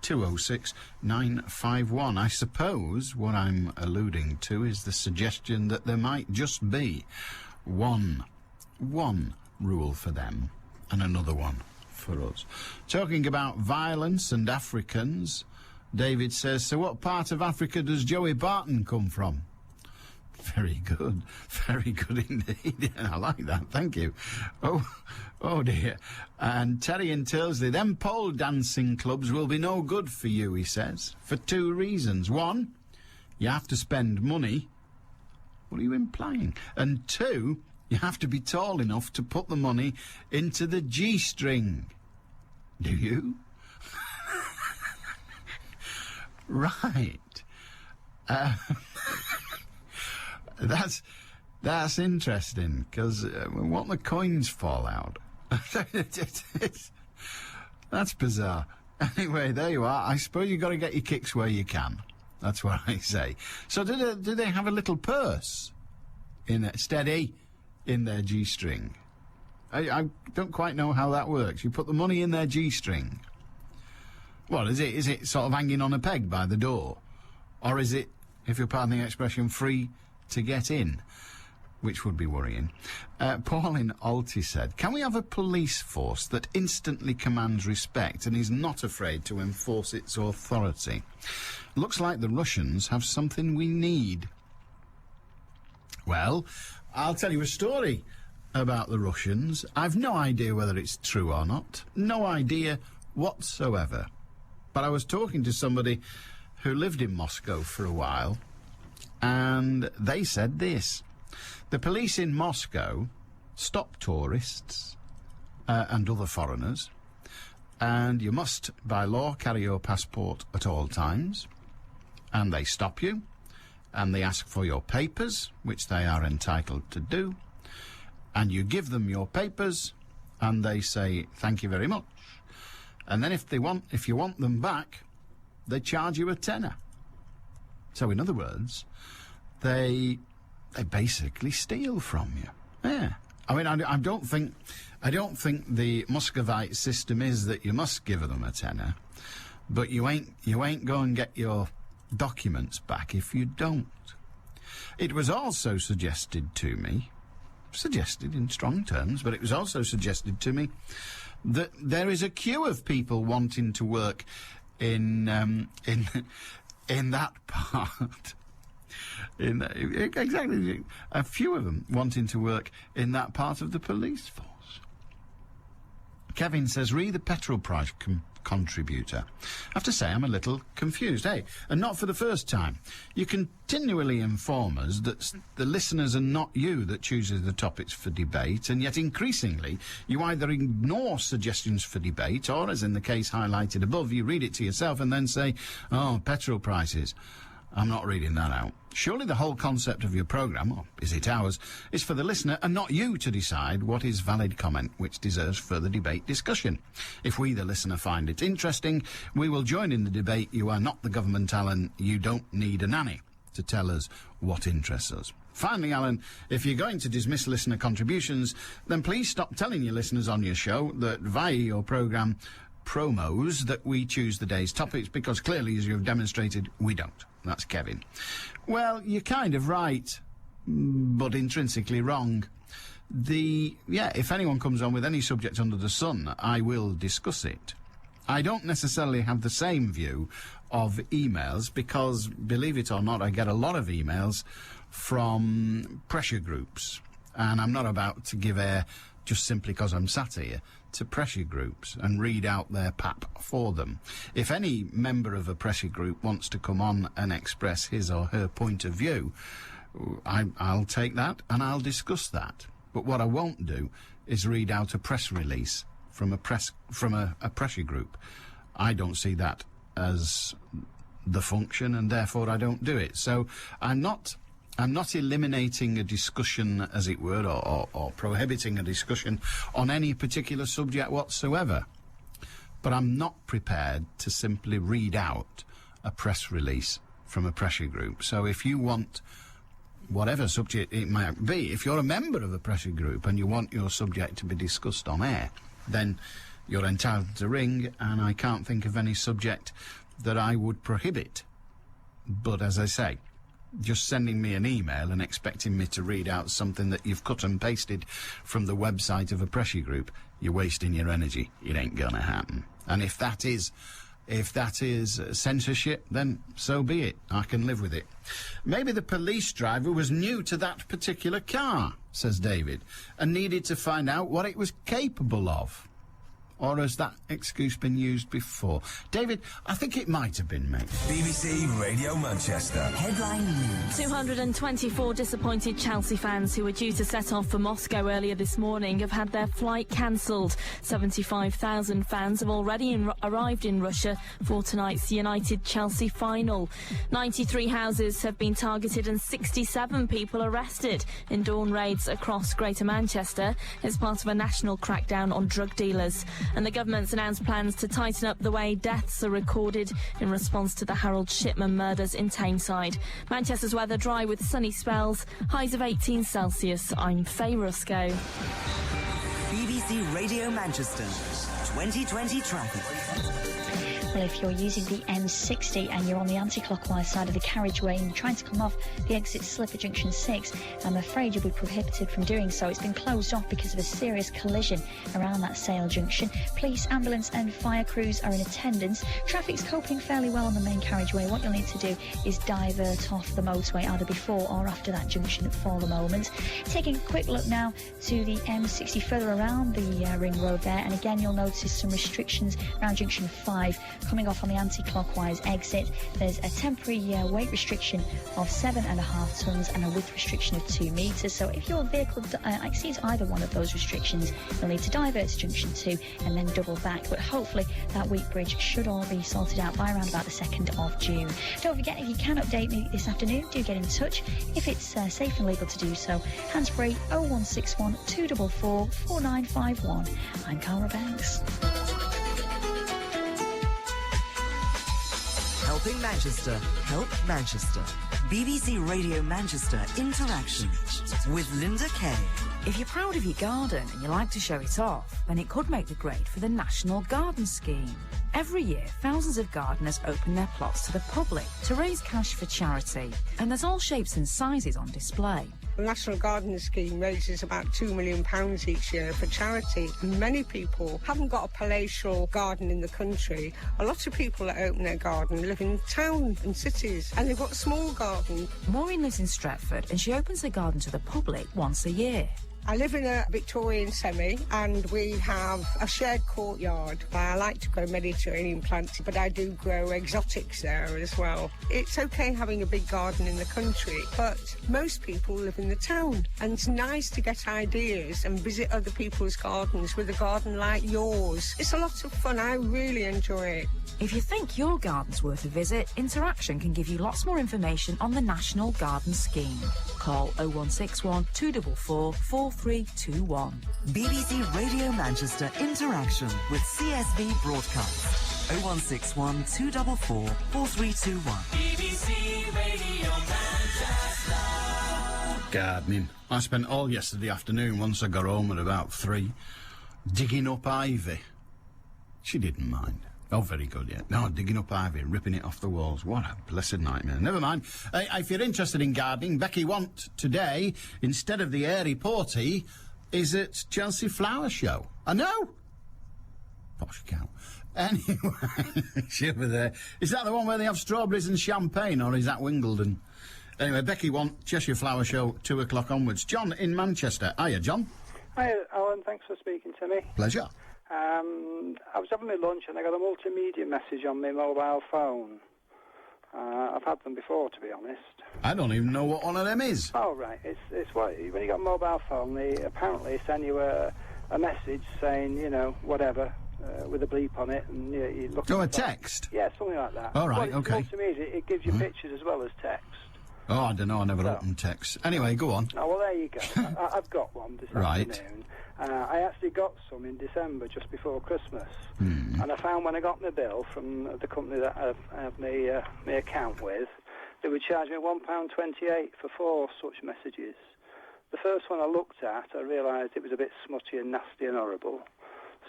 206 951. I suppose what I'm alluding to is the suggestion that there might just be one rule for them and another one for us. Talking about violence and Africans, David says, so what part of Africa does Joey Barton come from? Very good indeed. I like that, thank you. Oh dear. And Terry in Tilsley, them pole dancing clubs will be no good for you, he says, for two reasons. One, you have to spend money. What are you implying? And two, you have to be tall enough to put the money into the G-string. Do you? Right. That's interesting, because what the coins fall out. That's bizarre. Anyway, there you are. I suppose you've got to get your kicks where you can. That's what I say. So do they have a little purse steady in their G-string? I don't quite know how that works. You put the money in their G-string. What, is it sort of hanging on a peg by the door? Or is it, if you're pardoning the expression, free to get in? Which would be worrying. Paul in Alty said, can we have a police force that instantly commands respect and is not afraid to enforce its authority? Looks like the Russians have something we need. Well, I'll tell you a story about the Russians. I've no idea whether it's true or not. No idea whatsoever. But I was talking to somebody who lived in Moscow for a while, and they said this. The police in Moscow stop tourists and other foreigners, and you must, by law, carry your passport at all times, and they stop you, and they ask for your papers, which they are entitled to do, and you give them your papers, and they say, thank you very much. And then if you want them back, they charge you a tenner. So in other words, they basically steal from you. Yeah. I mean, I don't think the Muscovite system is that you must give them a tenner, but you ain't going to get your documents back if you don't. It was also suggested in strong terms, but it was also suggested to me that there is a queue of people wanting to work in that part. Exactly, a few of them wanting to work in that part of the police force. Kevin says, re the petrol price contributor. I have to say I'm a little confused. Hey, and not for the first time. You continually inform us that the listeners are not you that chooses the topics for debate, and yet increasingly you either ignore suggestions for debate or, as in the case highlighted above, you read it to yourself and then say, oh, petrol prices. I'm not reading that out. Surely the whole concept of your programme, or is it ours, is for the listener and not you to decide what is valid comment which deserves further debate discussion. If we, the listener, find it interesting, we will join in the debate. You are not the government, Alan. You don't need a nanny to tell us what interests us. Finally, Alan, if you're going to dismiss listener contributions, then please stop telling your listeners on your show that via your programme promos that we choose the day's topics, because clearly, as you've demonstrated, we don't. That's Kevin. Well, you're kind of right, but intrinsically wrong. If anyone comes on with any subject under the sun, I will discuss it. I don't necessarily have the same view of emails because, believe it or not, I get a lot of emails from pressure groups. And I'm not about to give air just simply because I'm sat here to pressure groups and read out their pap for them. If any member of a pressure group wants to come on and express his or her point of view, I'll take that and I'll discuss that. But what I won't do is read out a press release from a pressure group. I don't see that as the function, and therefore I don't do it. So I'm not eliminating a discussion, as it were, or prohibiting a discussion on any particular subject whatsoever. But I'm not prepared to simply read out a press release from a pressure group. So if you want whatever subject it might be, if you're a member of a pressure group and you want your subject to be discussed on air, then you're entitled to ring, and I can't think of any subject that I would prohibit. But as I say, just sending me an email and expecting me to read out something that you've cut and pasted from the website of a pressure group, you're wasting your energy. It ain't gonna happen. And if that is censorship, then so be it. I can live with it. Maybe the police driver was new to that particular car, says David, and needed to find out what it was capable of. Or has that excuse been used before? David, I think it might have been, mate. BBC Radio Manchester. Headline news. 224 disappointed Chelsea fans who were due to set off for Moscow earlier this morning have had their flight cancelled. 75,000 fans have already arrived in Russia for tonight's United-Chelsea final. 93 houses have been targeted and 67 people arrested in dawn raids across Greater Manchester as part of a national crackdown on drug dealers. And the government's announced plans to tighten up the way deaths are recorded in response to the Harold Shipman murders in Tameside. Manchester's weather dry with sunny spells, highs of 18 Celsius. I'm Faye Rusco. BBC Radio Manchester 2020 traffic. Well, if you're using the M60 and you're on the anti-clockwise side of the carriageway and you're trying to come off the exit slip at junction 6, I'm afraid you'll be prohibited from doing so. It's been closed off because of a serious collision around that Sale junction. Police, ambulance and fire crews are in attendance. Traffic's coping fairly well on the main carriageway. What you'll need to do is divert off the motorway either before or after that junction for the moment. Taking a quick look now to the M60 further around the ring road there, and again you'll notice some restrictions around junction 5. Coming off on the anti-clockwise exit, there's a temporary weight restriction of 7.5 tonnes and a width restriction of 2 metres. So if your vehicle exceeds either one of those restrictions, you'll need to divert to junction 2 and then double back. But hopefully that weak bridge should all be sorted out by around about the 2nd of June. Don't forget, if you can update me this afternoon, do get in touch if it's safe and legal to do so. Hands-free 0161 244 4951. I'm Cara Banks. Helping Manchester, help Manchester. BBC Radio Manchester Interaction with Linda Kay. If you're proud of your garden and you like to show it off, then it could make the grade for the National Garden Scheme. Every year, thousands of gardeners open their plots to the public to raise cash for charity, and there's all shapes and sizes on display. The National Garden Scheme raises about £2 million each year for charity. Many people haven't got a palatial garden in the country. A lot of people that open their garden live in town and cities, and they've got small gardens. Maureen lives in Stretford, and she opens her garden to the public once a year. I live in a Victorian semi and we have a shared courtyard. I like to grow Mediterranean plants, but I do grow exotics there as well. It's okay having a big garden in the country, but most people live in the town, and it's nice to get ideas and visit other people's gardens with a garden like yours. It's a lot of fun. I really enjoy it. If you think your garden's worth a visit, Interaction can give you lots more information on the National Garden Scheme. Call 0161 244 4321. BBC Radio Manchester Interaction with CSB Broadcast. 0161 244 4321. BBC Radio Manchester. Gardening. I spent all yesterday afternoon, once I got home at about 3, digging up ivy. She didn't mind. Oh, very good, yeah. No, digging up ivy, ripping it off the walls. What a blessed nightmare. Never mind. If you're interested in gardening, Becky Want today, instead of the airy porty, is at Chelsea Flower Show. I know. Posh cow. Anyway, shiver there. Is that the one where they have strawberries and champagne, or is that Wimbledon? Anyway, Becky want Cheshire Flower Show, 2 o'clock onwards. John in Manchester. Hiya, John. Hi, Alan. Thanks for speaking to me. Pleasure. I was having my lunch and I got a multimedia message on my mobile phone. I've had them before, to be honest. I don't even know what one of them is. Oh, right. It's what, when you got a mobile phone, they apparently send you a message saying, you know, whatever, with a bleep on it, and you look. Oh, a text? Yeah, something like that. All right, well, okay. Multimedia, it gives you pictures as well as text. Oh, I don't know. I never opened text. Anyway, go on. Oh, well, there you go. I've got one this afternoon. I actually got some in December, just before Christmas. And I found when I got my bill from the company that I have my account with, they would charge me £1.28 for 4 such messages. The first one I looked at, I realised it was a bit smutty and nasty and horrible.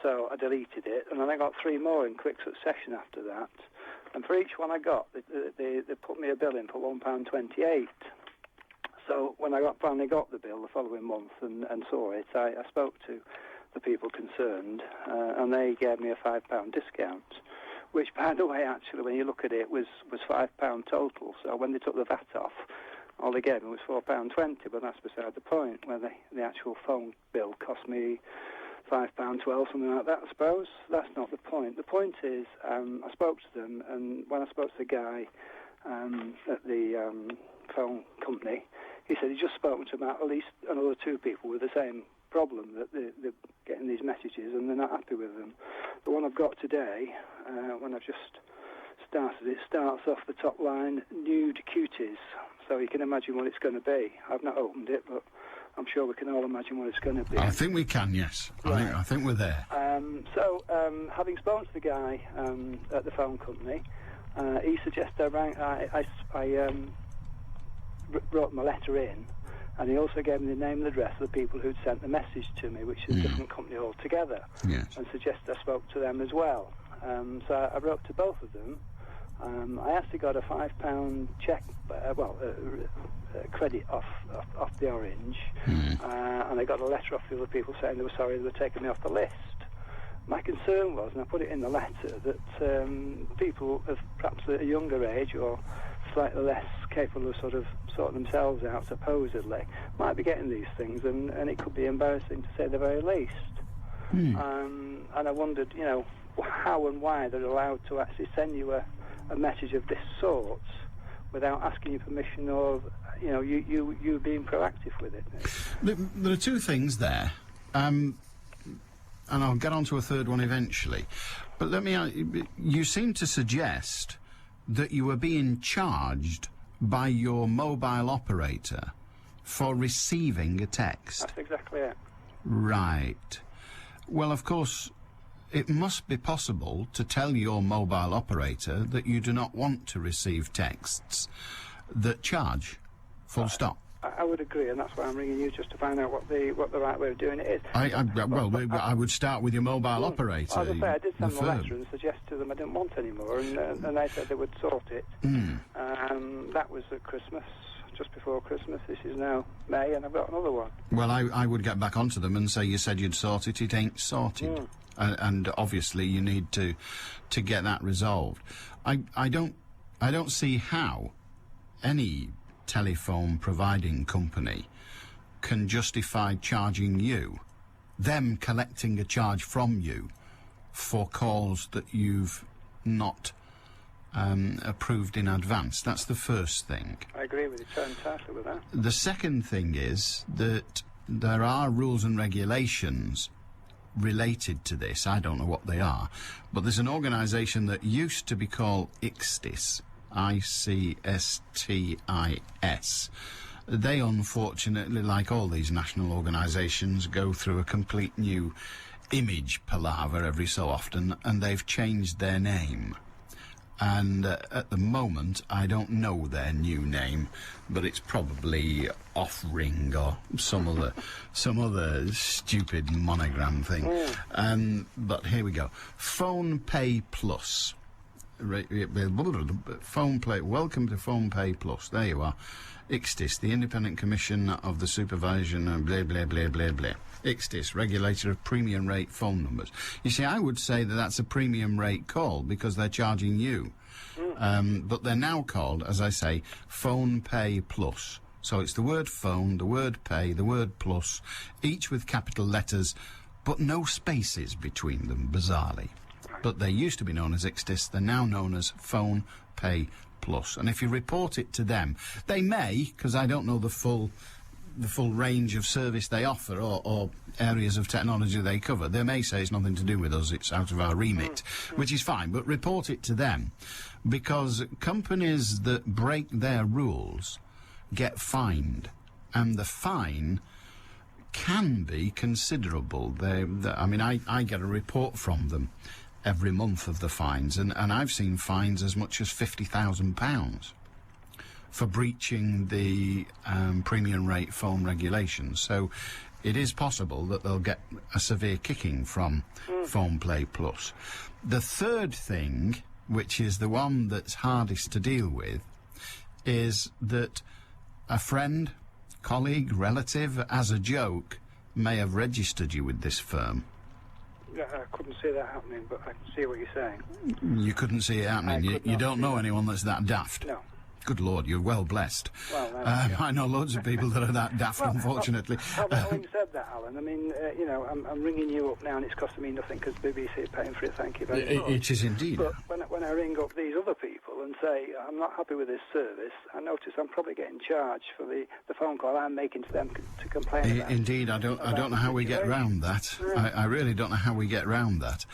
So I deleted it, and then I got 3 more in quick succession after that. And for each one I got, they put me a bill in for £1.28. So when I finally got the bill the following month and saw it, I spoke to the people concerned, and they gave me a £5 discount, which, by the way, actually, when you look at it, was £5 total. So when they took the VAT off, all they gave me was £4.20, but that's beside the point, where the actual phone bill cost me £5.12, something like that, I suppose. That's not the point. The point is, I spoke to them, and when I spoke to the guy at the phone company, he said he'd just spoken to about at least another 2 people with the same problem, that they're getting these messages and they're not happy with them. The one I've got today, when I've just started it, starts off the top line, nude cuties. So you can imagine what it's going to be. I've not opened it, but I'm sure we can all imagine what it's going to be. I think we can, yes. Right. I think we're there. So, having spoken to the guy at the phone company, he suggested I brought my letter in, and he also gave me the name and address of the people who'd sent the message to me, which is a different company altogether, and suggested I spoke to them as well. So I wrote to both of them. I actually got a £5 check, credit off the Orange, and I got a letter off the other people saying they were sorry they were taking me off the list. My concern was, and I put it in the letter, that people of perhaps a younger age or slightly less capable of sort of sorting themselves out, supposedly, might be getting these things, and it could be embarrassing to say the very least. And I wondered, you know, how and why they're allowed to actually send you a message of this sort without asking your permission, or, you know, you being proactive with it. There are 2 things there, and I'll get on to a third one eventually. But you seem to suggest that you were being charged by your mobile operator for receiving a text. That's exactly it. Right. Well, of course, it must be possible to tell your mobile operator that you do not want to receive texts that charge, full stop. I would agree, and that's why I'm ringing you, just to find out what the right way of doing it is. I would start with your mobile operator. As I say, I did send them a letter and suggest to them I didn't want any more, and they said they would sort it. That was at Christmas, just before Christmas. This is now May, and I've got another one. Well, I would get back onto them and say you said you'd sort it. It ain't sorted. And obviously you need to get that resolved. I don't see how any telephone providing company can justify charging you, them collecting a charge from you for calls that you've not approved in advance. That's the first thing. I agree with you entirely with that. The second thing is that there are rules and regulations related to this. I don't know what they are, but there's an organisation that used to be called ICSTIS, ICSTIS. They, unfortunately, like all these national organisations, go through a complete new image palaver every so often, and they've changed their name. And at the moment, I don't know their new name, but it's probably Off-Ring or some other stupid monogram thing. But here we go. Phone Pay Plus. Phone Play. Welcome to Phone Pay Plus. There you are. ICSTIS, the Independent Commission of the Supervision of blah, blah, blah, blah, blah. ICSTIS, regulator of premium rate phone numbers. You see, I would say that that's a premium rate call because they're charging you. But they're now called, as I say, Phone Pay Plus. So it's the word phone, the word pay, the word plus, each with capital letters, but no spaces between them, bizarrely. But they used to be known as ICSTIS, they're now known as Phone Pay Plus. And if you report it to them, they may, because I don't know the full range of service they offer or areas of technology they cover, they may say it's nothing to do with us, it's out of our remit, which is fine, but report it to them, because companies that break their rules get fined, and the fine can be considerable. I mean, I get a report from them every month of the fines, and I've seen fines as much as £50,000 for breaching the premium rate phone regulations. So it is possible that they'll get a severe kicking from Phone Play Plus. The third thing, which is the one that's hardest to deal with, is that a friend, colleague, relative, as a joke, may have registered you with this firm. Yeah, I couldn't see that happening, but I can see what you're saying. You couldn't see it happening. You don't know anyone that's that daft. No. Good Lord, you're well blessed. Well, I know loads of people that are that daft, unfortunately. Having said that, Alan, I mean, I'm ringing you up now and it's costing me nothing because BBC is paying for it, thank you very much. It is indeed. But when I ring up these other people and say, I'm not happy with this service, I notice I'm probably getting charged for the phone call I'm making to them to complain about. Indeed, I don't know how we get round that. I really don't know how we get round that.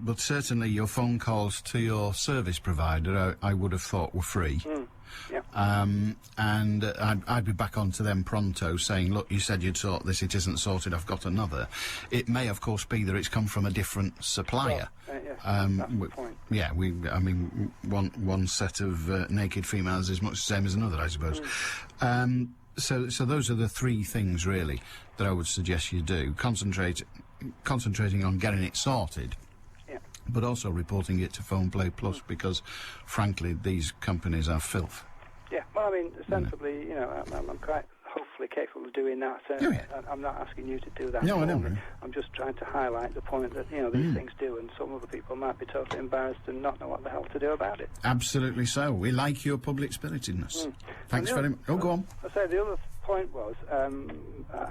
But certainly your phone calls to your service provider, I would have thought were free. Yeah. And I'd be back onto them pronto saying, look, you said you'd sort this, it isn't sorted, I've got another. It may, of course, be that it's come from a different supplier. Well, that's the point. Yeah, one set of naked females is much the same as another, I suppose. So those are the three things, really, that I would suggest you do. Concentrating on getting it sorted, but also reporting it to Phone Play Plus, because, frankly, these companies are filth. Yeah, well, I mean, sensibly, I'm quite hopefully capable of doing that. I'm not asking you to do that. No, I know. I'm just trying to highlight the point that, these things do, and some other people might be totally embarrassed and not know what the hell to do about it. Absolutely so. We like your public spiritedness. Thanks very much. Oh, go on. I say the other point was,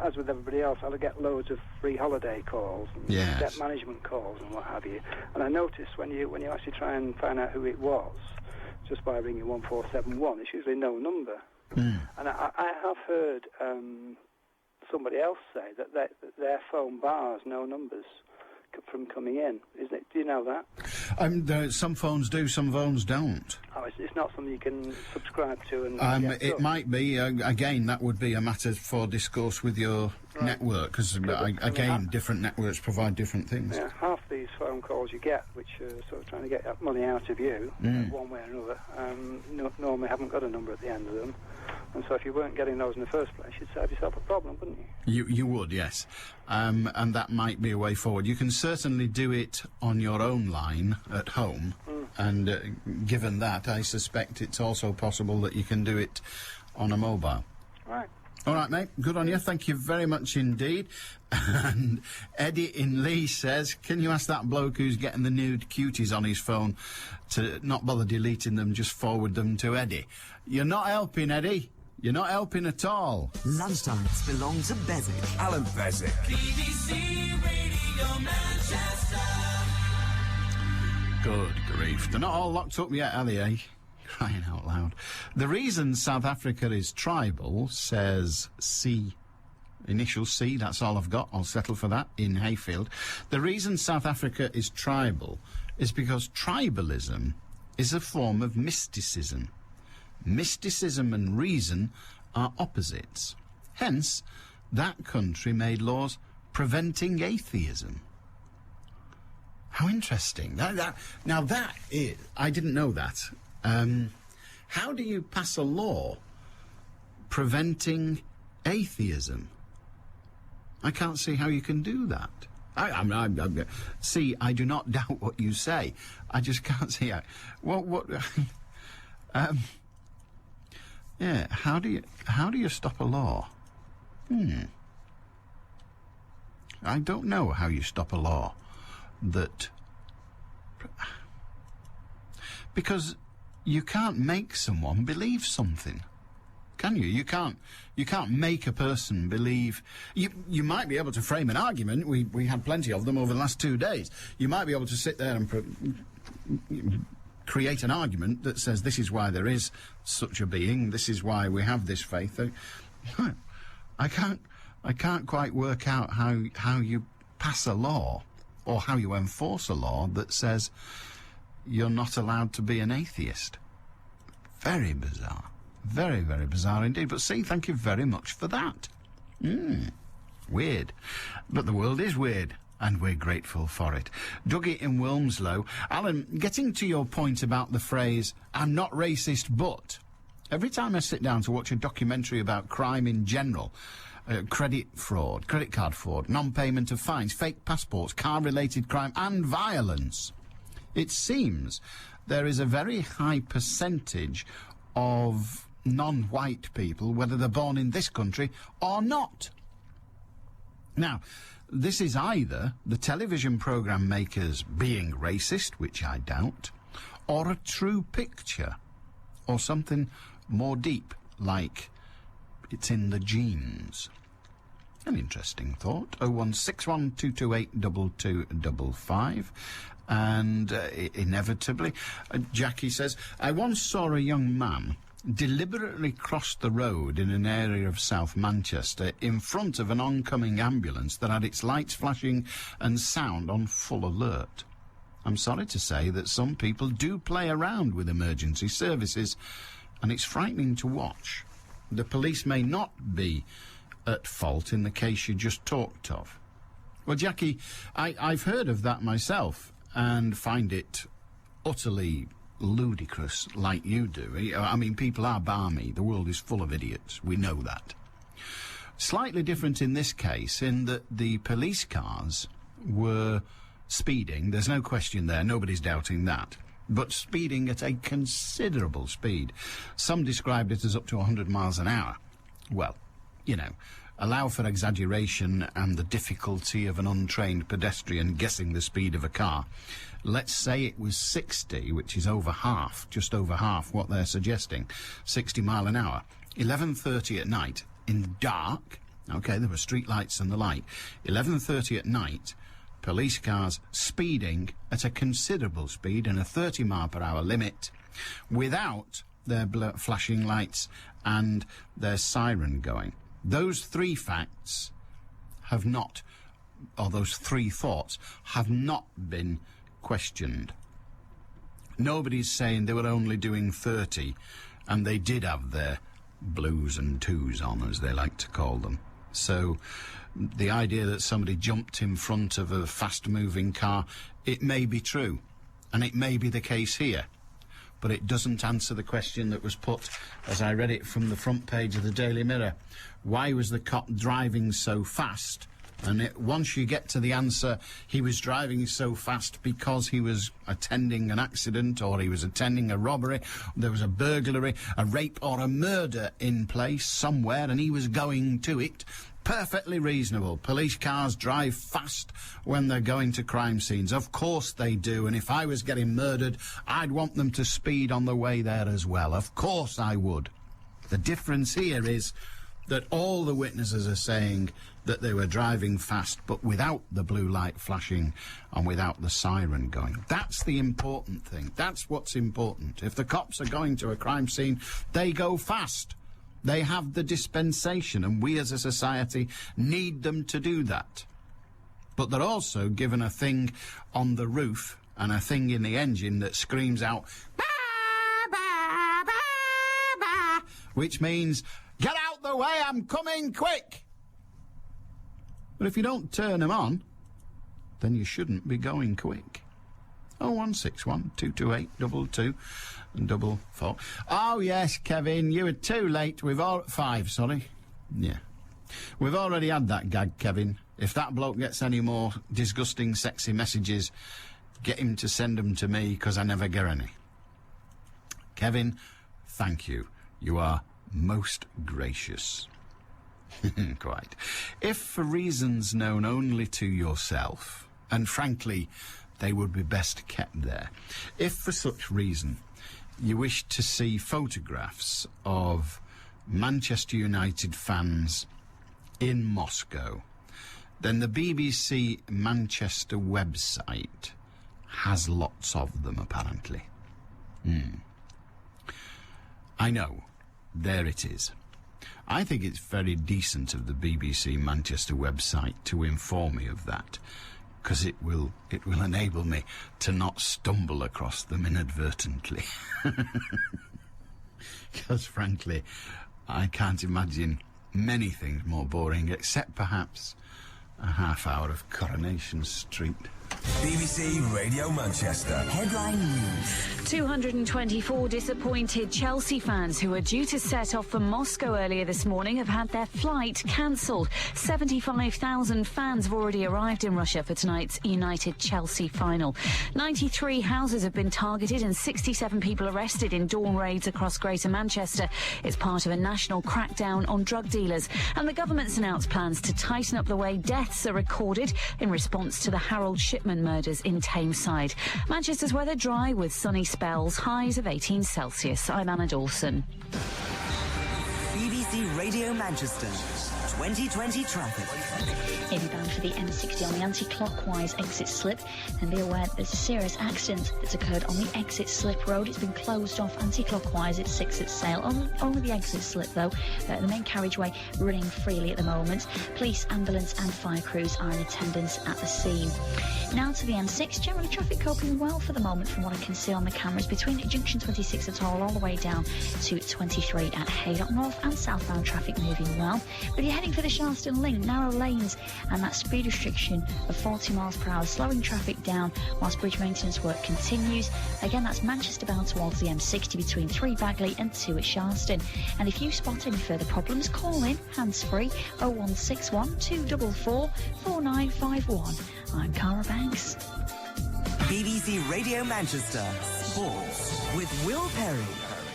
as with everybody else, I'll get loads of free holiday calls and debt management calls and what have you. And I noticed when you actually try and find out who it was, just by ringing 1471, it's usually no number. And I have heard somebody else say that their phone bars no numbers from coming in. Do you know that? Some phones do, some phones don't. Oh, it's not something you can subscribe to? It might be. Again, that would be a matter for discourse with your network, because, again, different networks provide different things. Yeah, half these phone calls you get, which are sort of trying to get money out of you, one way or another, normally haven't got a number at the end of them. And so if you weren't getting those in the first place, you'd save yourself a problem, wouldn't you? You would, yes. And that might be a way forward. You can certainly do it on your own line at home. And given that, I suspect it's also possible that you can do it on a mobile. Right. All right, mate. Good on you. Thank you very much indeed. And Eddie in Lee says, can you ask that bloke who's getting the nude cuties on his phone to not bother deleting them, just forward them to Eddie? You're not helping, Eddie. You're not helping at all. Lunchtimes belong to Beswick. Allan Beswick. BBC Radio Manchester. Good grief. They're not all locked up yet, are they, eh? Crying out loud. The reason South Africa is tribal, says C. Initial C, that's all I've got. I'll settle for that in Hayfield. The reason South Africa is tribal is because tribalism is a form of mysticism. Mysticism and reason are opposites. Hence, that country made laws preventing atheism. How interesting. Now that is... I didn't know that. How do you pass a law preventing atheism? I can't see how you can do that. See, I do not doubt what you say. I just can't see how... What... yeah, how do you stop a law? I don't know how you stop a law that... Because you can't make someone believe something, can you? You can't make a person believe... You might be able to frame an argument. We had plenty of them over the last 2 days. You might be able to sit there and create an argument that says this is why there is such a being, this is why we have this faith. I can't quite work out how you pass a law or how you enforce a law that says you're not allowed to be an atheist. Very bizarre. Very, very bizarre indeed. But see, thank you very much for that. Weird. But the world is weird, and we're grateful for it. Dougie in Wilmslow. Alan, getting to your point about the phrase, I'm not racist, but... Every time I sit down to watch a documentary about crime in general, credit fraud, credit card fraud, non-payment of fines, fake passports, car-related crime and violence, it seems there is a very high percentage of non-white people, whether they're born in this country or not. Now, this is either the television programme makers being racist, which I doubt, or a true picture, or something more deep, like it's in the genes. An interesting thought. 0161228 2255. And inevitably, Jackie says, I once saw a young man deliberately cross the road in an area of South Manchester in front of an oncoming ambulance that had its lights flashing and sound on full alert. I'm sorry to say that some people do play around with emergency services, and it's frightening to watch. The police may not be at fault in the case you just talked of. Well, Jackie, I've heard of that myself and find it utterly ludicrous, like you do. I mean, people are balmy. The world is full of idiots. We know that. Slightly different in this case, in that the police cars were speeding. There's no question there. Nobody's doubting that. But speeding at a considerable speed. Some described it as up to 100 miles an hour. Well, you know, allow for exaggeration and the difficulty of an untrained pedestrian guessing the speed of a car. Let's say it was 60, which is over half, just over half what they're suggesting. 60 mile an hour. 11:30 at night, in dark. OK, there were street lights and the like. 11:30 at night, police cars speeding at a considerable speed and a 30 mile per hour limit without their flashing lights and their siren going. Those three facts have not, or those three thoughts, have not been questioned. Nobody's saying they were only doing 30, and they did have their blues and twos on, as they like to call them. So the idea that somebody jumped in front of a fast-moving car, it may be true, and it may be the case here. But it doesn't answer the question that was put as I read it from the front page of the Daily Mirror. Why was the cop driving so fast? And once you get to the answer, he was driving so fast because he was attending an accident, or he was attending a robbery, there was a burglary, a rape or a murder in place somewhere, and he was going to it. Perfectly reasonable. Police cars drive fast when they're going to crime scenes. Of course they do, and if I was getting murdered, I'd want them to speed on the way there as well. Of course I would. The difference here is that all the witnesses are saying that they were driving fast, but without the blue light flashing and without the siren going. That's the important thing. That's what's important. If the cops are going to a crime scene, they go fast. They have the dispensation, and we as a society need them to do that. But they're also given a thing on the roof and a thing in the engine that screams out, bah, bah, bah, bah, which means, get out the way, I'm coming quick. But if you don't turn them on, then you shouldn't be going quick. 0161 228 2254. Oh, yes, Kevin, you were too late. 5, sorry. Yeah. We've already had that gag, Kevin. If that bloke gets any more disgusting, sexy messages, get him to send them to me, because I never get any. Kevin, thank you. You are most gracious. Quite. If for reasons known only to yourself, and frankly, they would be best kept there, if for such reason you wish to see photographs of Manchester United fans in Moscow, then the BBC Manchester website has lots of them, apparently. I know. There it is. I think it's very decent of the BBC Manchester website to inform me of that, because it will enable me to not stumble across them inadvertently. Because, frankly, I can't imagine many things more boring, except perhaps a half hour of Coronation Street. BBC Radio Manchester. Headline news. 224 disappointed Chelsea fans who were due to set off for Moscow earlier this morning have had their flight cancelled. 75,000 fans have already arrived in Russia for tonight's United-Chelsea final. 93 houses have been targeted and 67 people arrested in dawn raids across Greater Manchester. It's part of a national crackdown on drug dealers. And the government's announced plans to tighten up the way deaths are recorded in response to the Harold Shipman murders in Tameside. Manchester's weather dry with sunny spells, highs of 18 Celsius. I'm Anna Dawson. BBC Radio Manchester. 2020 traffic. If you're bound for the M60 on the anti-clockwise exit slip, then be aware that there's a serious accident that's occurred on the exit slip road. It's been closed off anti-clockwise at 6 at Sale. Only the exit slip, though. The main carriageway running freely at the moment. Police, ambulance and fire crews are in attendance at the scene. Now to the M6. Generally traffic coping well for the moment from what I can see on the cameras between junction 26 at all the way down to 23 at Haydock. North and southbound traffic moving well. But if you're heading for the Sharston link, narrow lanes and that speed restriction of 40 miles per hour slowing traffic down whilst bridge maintenance work continues. Again, that's Manchester bound towards the M60 between 3 Bagley and 2 at Sharston. And if you spot any further problems, call in hands-free 0161 244 4951. I'm Cara Banks. BBC Radio Manchester. Sports with Will Perry.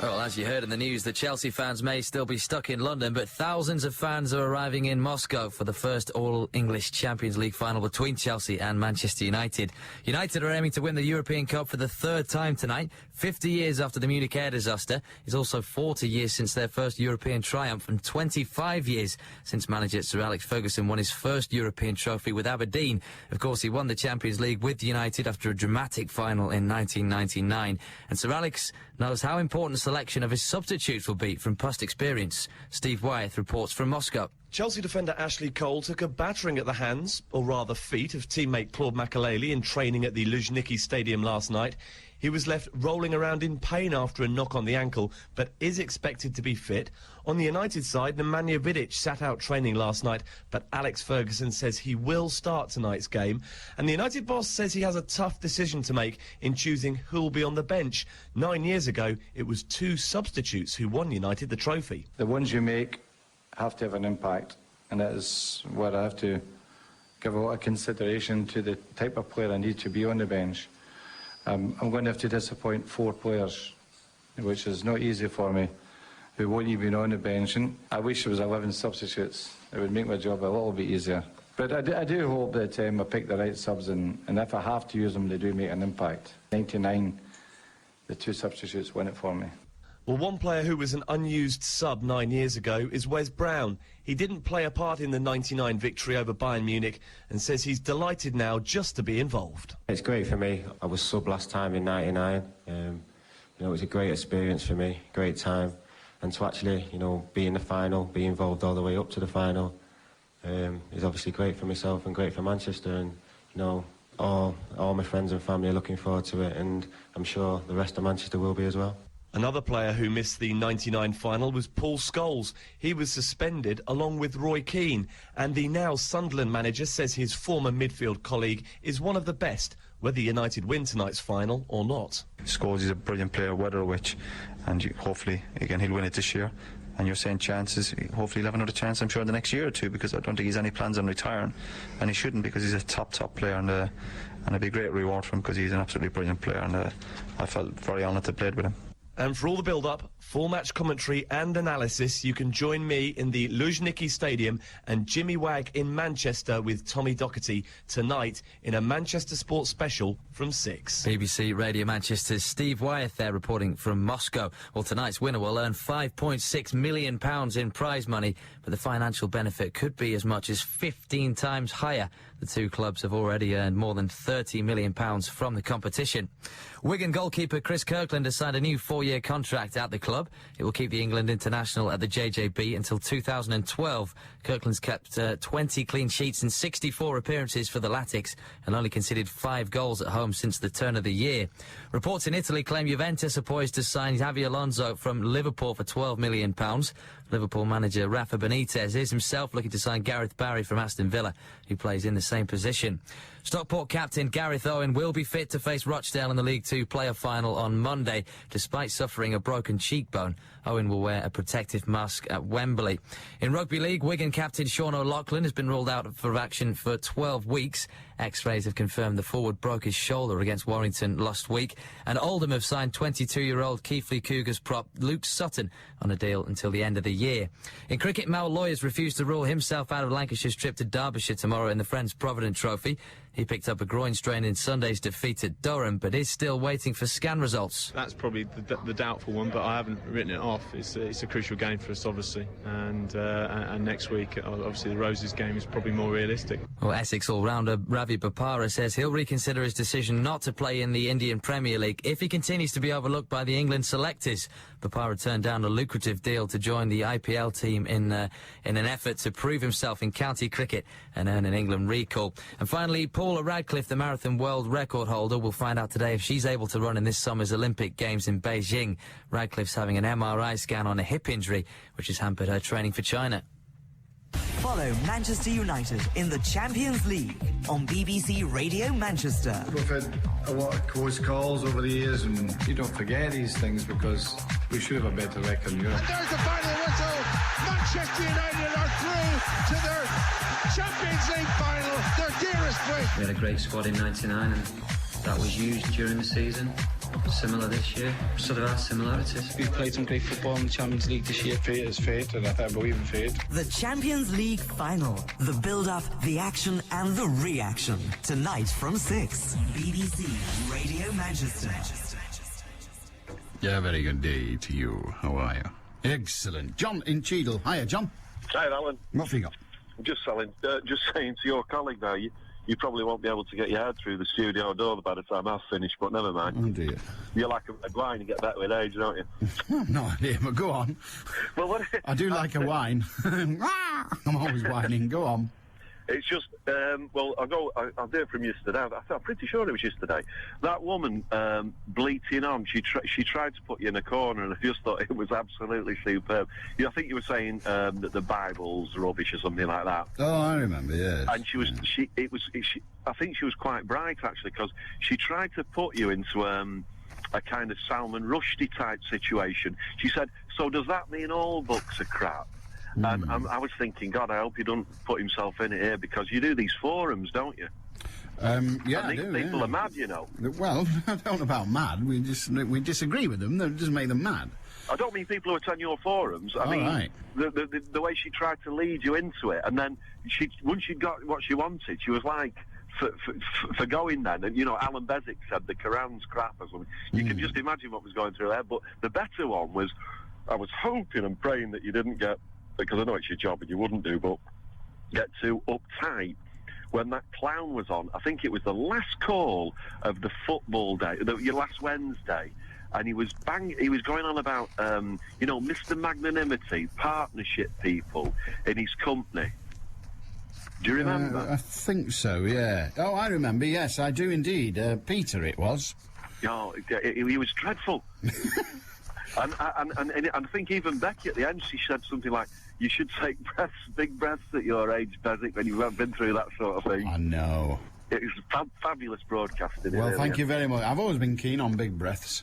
Well, as you heard in the news, the Chelsea fans may still be stuck in London, but thousands of fans are arriving in Moscow for the first All-English Champions League final between Chelsea and Manchester United. United are aiming to win the European Cup for the third time tonight, 50 years after the Munich air disaster. It's also 40 years since their first European triumph and 25 years since manager Sir Alex Ferguson won his first European trophy with Aberdeen. Of course, he won the Champions League with United after a dramatic final in 1999. And Sir Alex knows how important the selection of his substitutes will be from past experience. Steve Wyeth reports from Moscow. Chelsea defender Ashley Cole took a battering at the hands, or rather feet, of teammate Claude Makelele in training at the Luzhniki Stadium last night. He was left rolling around in pain after a knock on the ankle, but is expected to be fit. On the United side, Nemanja Vidic sat out training last night, but Alex Ferguson says he will start tonight's game. And the United boss says he has a tough decision to make in choosing who'll be on the bench. 9 years ago, it was 2 substitutes who won United the trophy. The ones you make have to have an impact, and that is where I have to give a lot of consideration to the type of player I need to be on the bench. I'm going to have to disappoint 4 players, which is not easy for me, who won't even be on the bench. And I wish there was 11 substitutes. It would make my job a little bit easier. But I do hope that I pick the right subs, and if I have to use them, they do make an impact. 99, the 2 substitutes win it for me. Well, one player who was an unused sub 9 years ago is Wes Brown. He didn't play a part in the 99 victory over Bayern Munich and says he's delighted now just to be involved. It's great for me. I was sub last time in 99. It was a great experience for me, great time. And to actually, be in the final, be involved all the way up to the final, is obviously great for myself and great for Manchester. And, all my friends and family are looking forward to it, and I'm sure the rest of Manchester will be as well. Another player who missed the 99 final was Paul Scholes. He was suspended along with Roy Keane, and the now Sunderland manager says his former midfield colleague is one of the best, whether United win tonight's final or not. Scholes is a brilliant player, whether or which, and hopefully, again, he'll win it this year. and you're saying chances, hopefully he'll have another chance, I'm sure, in the next year or two, because I don't think he's any plans on retiring, and he shouldn't, because he's a top player, and it'd be a great reward for him, because he's an absolutely brilliant player, and I felt very honoured to play with him. And for all the build-up, full match commentary and analysis, you can join me in the Luzhniki Stadium and Jimmy Wagg in Manchester with Tommy Docherty tonight in a Manchester Sports Special from 6. BBC Radio Manchester's Steve Wyeth there reporting from Moscow. Well, tonight's winner will earn £5.6 million in prize money, but the financial benefit could be as much as 15 times higher. The two clubs have already earned more than £30 million from the competition. Wigan goalkeeper Chris Kirkland has signed a new 4-year contract at the club. It will keep the England international at the JJB until 2012. Kirkland's kept 20 clean sheets in 64 appearances for the Latics and only conceded 5 goals at home since the turn of the year. Reports in Italy claim Juventus are poised to sign Xabi Alonso from Liverpool for £12 million. Liverpool manager Rafa Benitez is himself looking to sign Gareth Barry from Aston Villa, who plays in the same position. Stockport captain Gareth Owen will be fit to face Rochdale in the League Two playoff final on Monday. Despite suffering a broken cheekbone, Owen will wear a protective mask at Wembley. In Rugby League, Wigan captain Sean O'Loughlin has been ruled out for action for 12 weeks. X-rays have confirmed the forward broke his shoulder against Warrington last week. And Oldham have signed 22-year-old Keighley Cougars prop Luke Sutton on a deal until the end of the year. In cricket, Mal Lawyers refused to rule himself out of Lancashire's trip to Derbyshire tomorrow in the Friends Provident Trophy. He picked up a groin strain in Sunday's defeat at Durham, but is still waiting for scan results. That's probably the doubtful one, but I haven't written it off. It's a crucial game for us, obviously, and next week, obviously, the Roses game is probably more realistic. Well, Essex all-rounder Ravi Bopara says he'll reconsider his decision not to play in the Indian Premier League if he continues to be overlooked by the England selectors. Bopara turned down a lucrative deal to join the IPL team in an effort to prove himself in county cricket and earn an England recall. And finally, Paula Radcliffe, the marathon world record holder, will find out today if she's able to run in this summer's Olympic Games in Beijing. Radcliffe's having an MRI scan on a hip injury, which has hampered her training for China. Follow Manchester United in the Champions League on BBC Radio Manchester. We've had a lot of close calls over the years, and you don't forget these things because we should have a better record in Europe. And there's the final whistle. Manchester United are through to their Champions League final, their dearest wish. We had a great squad in '99, and that was used during the season. Similar this year, so there are similarities. We've played some great football in the Champions League this year. Fate is fate, and I believe in fate. The Champions League final. The build-up, the action and the reaction. Tonight from 6. BBC Radio Manchester. Yeah, very good day to you. How are you? Excellent. John in Cheadle. Hiya, John. Hi, Alan. What have you got? I'm just saying to your colleague now, you probably won't be able to get your head through the studio door by the time I've finished, but never mind. Oh, dear. You like a red wine, you get better with age, don't you? I've no idea, but go on. Well, I do like a wine. I'm always whining. Go on. It's just, I'll do it from yesterday. I'm pretty sure it was yesterday. That woman bleating on, she tried to put you in a corner, and I just thought it was absolutely superb. I think you were saying that the Bible's rubbish or something like that. Oh, I remember, yes. And I think she was quite bright, actually, because she tried to put you into a kind of Salman Rushdie type situation. She said, so does that mean all books are crap? And I was thinking, God, I hope he doesn't put himself in it here, because you do these forums, don't you? Yeah, I do. People are mad, you know. Well, I don't know about mad. We disagree with them. That doesn't make them mad. I don't mean people who attend your forums. I mean, right. the way she tried to lead you into it, and then once she got what she wanted, she was like, for going then, and Allan Beswick said the Quran's crap or something. You can just imagine what was going through there. But the better one was, I was hoping and praying that you didn't get, because I know it's your job and you wouldn't do, but get too uptight when that clown was on. I think it was the last call of the football day, your last Wednesday, and he was going on about, Mr. Magnanimity, partnership people in his company. Do you remember? I think so, yeah. Oh, I remember, yes, I do indeed. Peter it was. Oh, he was dreadful. And I think even Becky at the end, she said something like, you should take big breaths at your age, Beswick, when you've been through that sort of thing. I know. It was fabulous broadcasting. Well, thank you very much. I've always been keen on big breaths.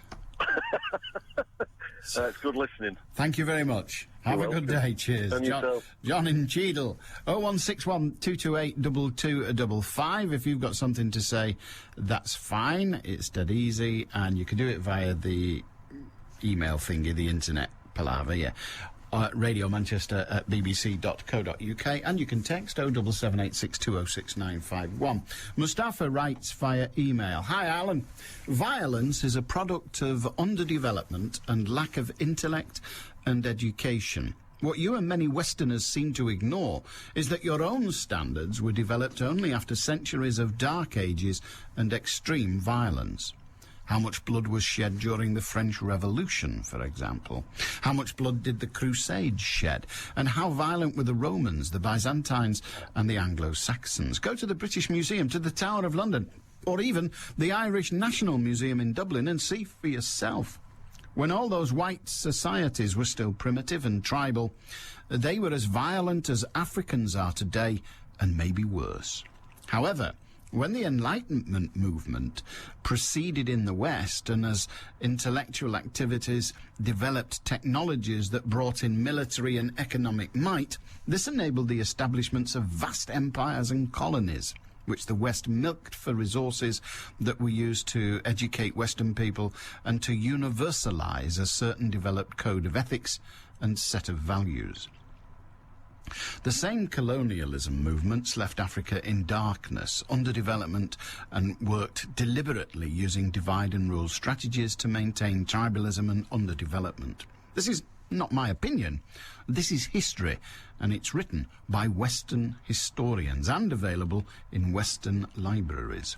It's good listening. Thank you very much. Have a good day. Cheers. And yourself. John in Cheadle. 0161 228 2255. If you've got something to say, that's fine. It's dead easy, and you can do it via the email thingy, the internet palaver, yeah. radiomanchester@bbc.co.uk, and you can text 07786206951. Mustafa writes via email. Hi Alan, violence is a product of underdevelopment and lack of intellect and education. What you and many Westerners seem to ignore is that your own standards were developed only after centuries of dark ages and extreme violence. How much blood was shed during the French Revolution, for example? How much blood did the Crusades shed? And how violent were the Romans, the Byzantines and the Anglo-Saxons? Go to the British Museum, to the Tower of London, or even the Irish National Museum in Dublin and see for yourself. When all those white societies were still primitive and tribal, they were as violent as Africans are today, and maybe worse. However, when the Enlightenment movement proceeded in the West, and as intellectual activities developed technologies that brought in military and economic might, this enabled the establishments of vast empires and colonies, which the West milked for resources that were used to educate Western people and to universalize a certain developed code of ethics and set of values. The same colonialism movements left Africa in darkness, underdevelopment, and worked deliberately using divide and rule strategies to maintain tribalism and underdevelopment. This is not my opinion. This is history, and it's written by Western historians and available in Western libraries.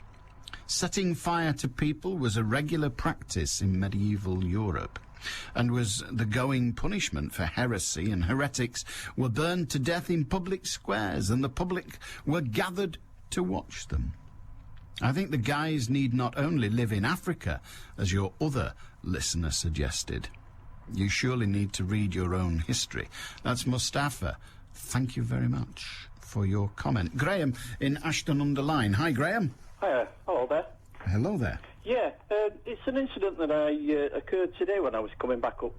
Setting fire to people was a regular practice in medieval Europe, and was the going punishment for heresy, and heretics were burned to death in public squares, and the public were gathered to watch them. I think the guys need not only live in Africa, as your other listener suggested. You surely need to read your own history. That's Mustafa. Thank you very much for your comment. Graham in Ashton-under-Lyne. Hi, Graham. Hiya. Hello there. Hello there. Yeah, it's an incident that occurred today when I was coming back up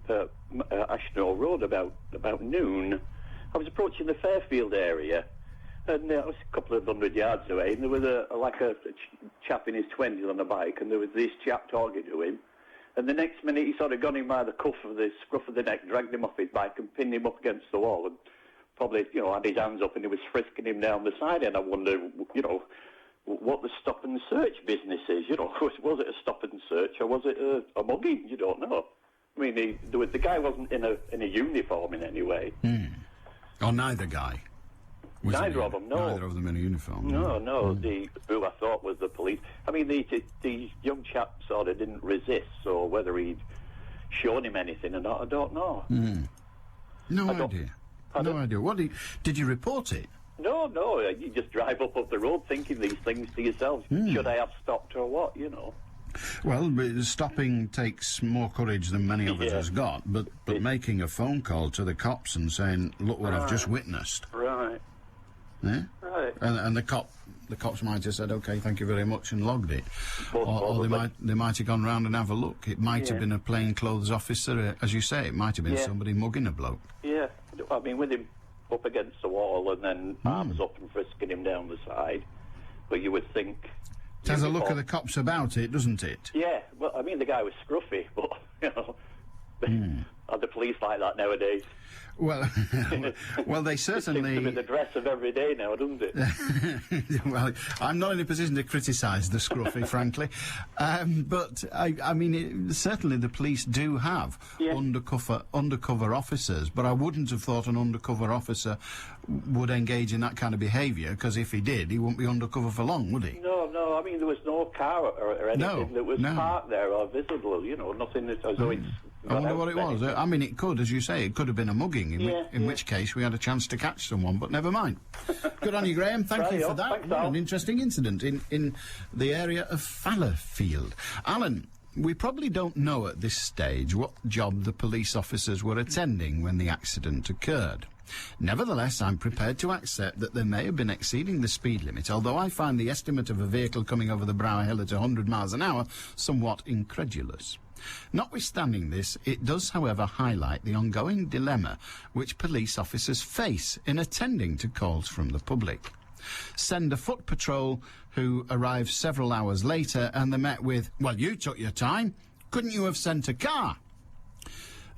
Ashton Road about noon. I was approaching the Fairfield area, and I was a couple of 100 yards away, and there was a chap in his 20s on a bike, and there was this chap talking to him, and the next minute he sort of got him by the scruff of the neck, dragged him off his bike and pinned him up against the wall, and probably, had his hands up, and he was frisking him down the side, and I wonder, what the stop and search business is. Was it a stop and search, or was it a mugging? You don't know. I mean, the guy wasn't in a uniform in any way. Or neither guy. Neither of them, no. Neither of them in a uniform. No. Who I thought was the police. I mean, the young chap sort of didn't resist, so whether he'd shown him anything or not, I don't know. No idea. No idea. Did you report it? No, you just drive up the road thinking these things to yourself. Should I have stopped or what, Well, stopping takes more courage than many of us has got, but making a phone call to the cops and saying, look what I've just witnessed. Right. Yeah? Right. And the cops might have said, OK, thank you very much, and logged it. Or they might have gone round and have a look. It might have been a plainclothes officer, as you say. It might have been somebody mugging a bloke. Yeah, I mean, with him up against the wall and then arms up and frisking him down the side. But you would think... It has a look of the cops about it, doesn't it? Yeah, well, I mean, the guy was scruffy, but, are the police like that nowadays? Well, they certainly... Seems to be the dress of every day now, doesn't it? Well, I'm not in a position to criticise the scruffy, frankly. But, I mean, certainly the police do have undercover officers, but I wouldn't have thought an undercover officer would engage in that kind of behaviour, because if he did, he wouldn't be undercover for long, would he? No, I mean, there was no car or anything that was parked there or visible, nothing as though it's... I wonder what it was. I mean, it could, as you say, it could have been a mugging, in which case we had a chance to catch someone, but never mind. Good on you, Graham. Thank you for that. An interesting incident in the area of Fallowfield. Alan, we probably don't know at this stage what job the police officers were attending when the accident occurred. Nevertheless, I'm prepared to accept that they may have been exceeding the speed limit, although I find the estimate of a vehicle coming over the brow hill at 100 miles an hour somewhat incredulous. Notwithstanding this, it does, however, highlight the ongoing dilemma which police officers face in attending to calls from the public. Send a foot patrol who arrives several hours later and they're met with, "Well, you took your time. Couldn't you have sent a car?"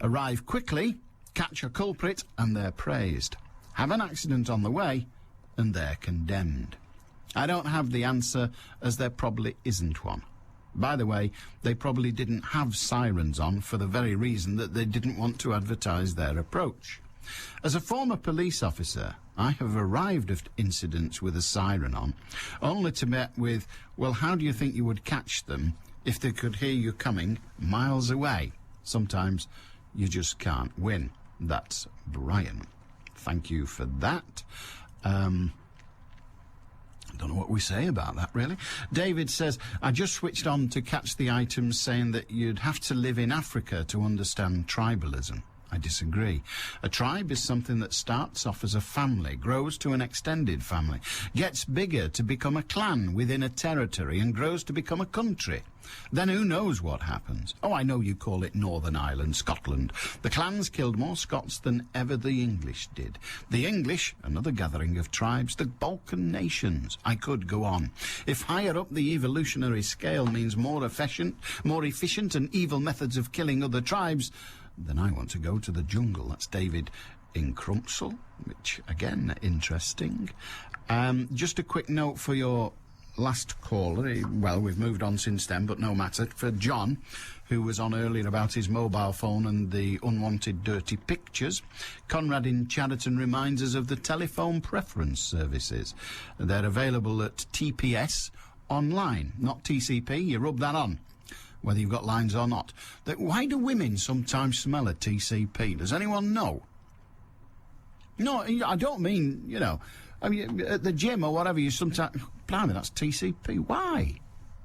Arrive quickly, catch a culprit, and they're praised. Have an accident on the way, and they're condemned. I don't have the answer, as there probably isn't one. By the way, they probably didn't have sirens on for the very reason that they didn't want to advertise their approach. As a former police officer, I have arrived at incidents with a siren on, only to be met with, "Well, how do you think you would catch them if they could hear you coming miles away?" Sometimes you just can't win. That's Brian. Thank you for that. I don't know what we say about that, really. David says, "I just switched on to catch the items saying that you'd have to live in Africa to understand tribalism. I disagree. A tribe is something that starts off as a family, grows to an extended family, gets bigger to become a clan within a territory, and grows to become a country. Then who knows what happens? Oh, I know you call it Northern Ireland, Scotland. The clans killed more Scots than ever the English did. The English, another gathering of tribes, the Balkan nations. I could go on. If higher up the evolutionary scale means more efficient and evil methods of killing other tribes, then I want to go to the jungle." That's David in Crumpsall, which, again, interesting. Just a quick note for your last caller. Well, we've moved on since then, but no matter. For John, who was on earlier about his mobile phone and the unwanted dirty pictures, Conrad in Chadderton reminds us of the telephone preference services. They're available at TPS online, not TCP. You rub that on, whether you've got lines or not. Why do women sometimes smell a TCP? Does anyone know? No, I don't mean, you know, I mean, at the gym or whatever, you sometimes... Blimey, that's TCP. Why?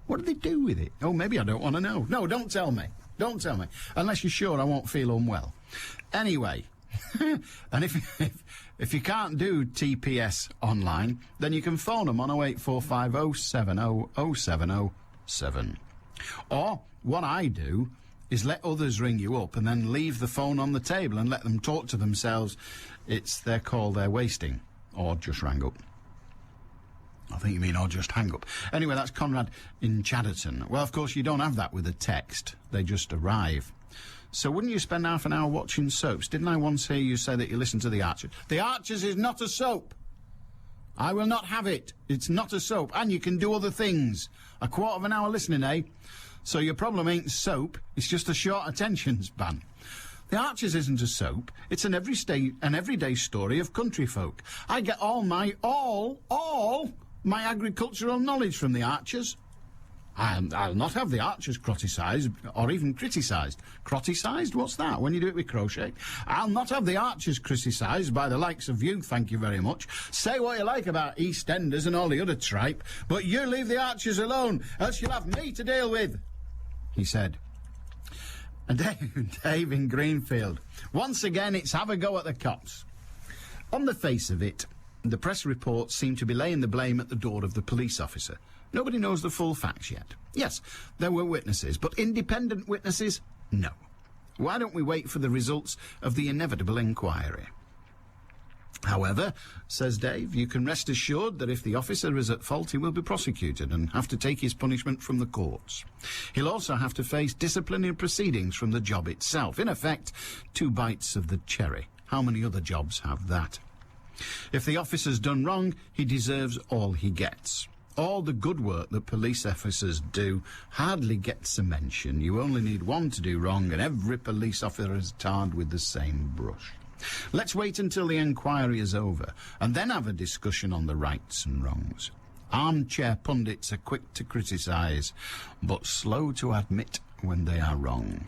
What do they do with it? Oh, maybe I don't want to know. No, don't tell me. Don't tell me. Unless you're sure I won't feel unwell. Anyway, and if you can't do TPS online, then you can phone them on 08450 70 070 Or, what I do is let others ring you up and then leave the phone on the table and let them talk to themselves. It's their call they're wasting. Or just rang up. I think you mean or just hang up. Anyway, that's Conrad in Chadderton. Well, of course, you don't have that with a text. They just arrive. So wouldn't you spend half an hour watching soaps? Didn't I once hear you say that you listen to The Archers? The Archers is not a soap. I will not have it. It's not a soap. And you can do other things. A quarter of an hour listening, eh? So your problem ain't soap. It's just a short attention span. The Archers isn't a soap. It's an everyday story of country folk. I get all my agricultural knowledge from The Archers. I'll not have The Archers criticised or even criticised. Criticised? What's that? When you do it with crochet? I'll not have The Archers criticised by the likes of you, thank you very much. Say what you like about EastEnders and all the other tripe, but you leave The Archers alone, else you'll have me to deal with, he said. And Dave in Greenfield. Once again, it's have a go at the cops. On the face of it, the press reports seem to be laying the blame at the door of the police officer. Nobody knows the full facts yet. Yes, there were witnesses, but independent witnesses? No. Why don't we wait for the results of the inevitable inquiry? However, says Dave, you can rest assured that if the officer is at fault, he will be prosecuted and have to take his punishment from the courts. He'll also have to face disciplinary proceedings from the job itself. In effect, 2 bites of the cherry. How many other jobs have that? If the officer's done wrong, he deserves all he gets. All the good work that police officers do hardly gets a mention. You only need one to do wrong, and every police officer is tarred with the same brush. Let's wait until the inquiry is over, and then have a discussion on the rights and wrongs. Armchair pundits are quick to criticise, but slow to admit when they are wrong.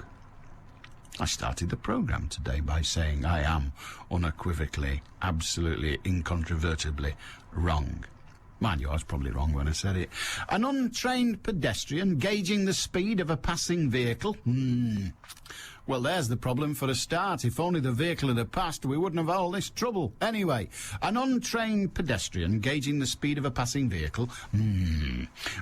I started the programme today by saying I am unequivocally, absolutely, incontrovertibly wrong. Mind you, I was probably wrong when I said it. An untrained pedestrian gauging the speed of a passing vehicle? Well, there's the problem for a start. If only the vehicle had passed, we wouldn't have all this trouble. Anyway, an untrained pedestrian gauging the speed of a passing vehicle.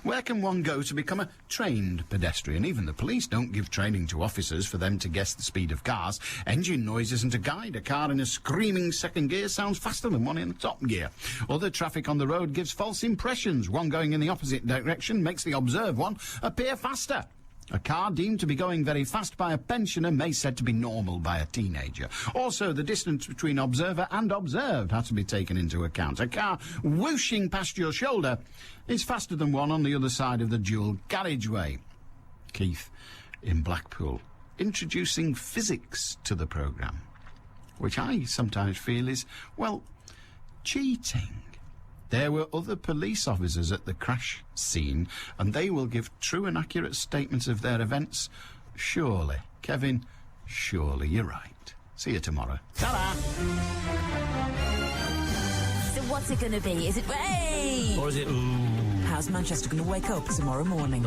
Where can one go to become a trained pedestrian? Even the police don't give training to officers for them to guess the speed of cars. Engine noise isn't a guide. A car in a screaming second gear sounds faster than one in top gear. Other traffic on the road gives false impressions. One going in the opposite direction makes the observed one appear faster. A car deemed to be going very fast by a pensioner may said to be normal by a teenager. Also, the distance between observer and observed has to be taken into account. A car whooshing past your shoulder is faster than one on the other side of the dual carriageway. Keith in Blackpool, introducing physics to the programme, which I sometimes feel is, well, cheating. There were other police officers at the crash scene, and they will give true and accurate statements of their events. Surely, Kevin, surely you're right. See you tomorrow. Ta-da! So what's it going to be? Is it hey? Or is it ooh? How's Manchester going to wake up tomorrow morning?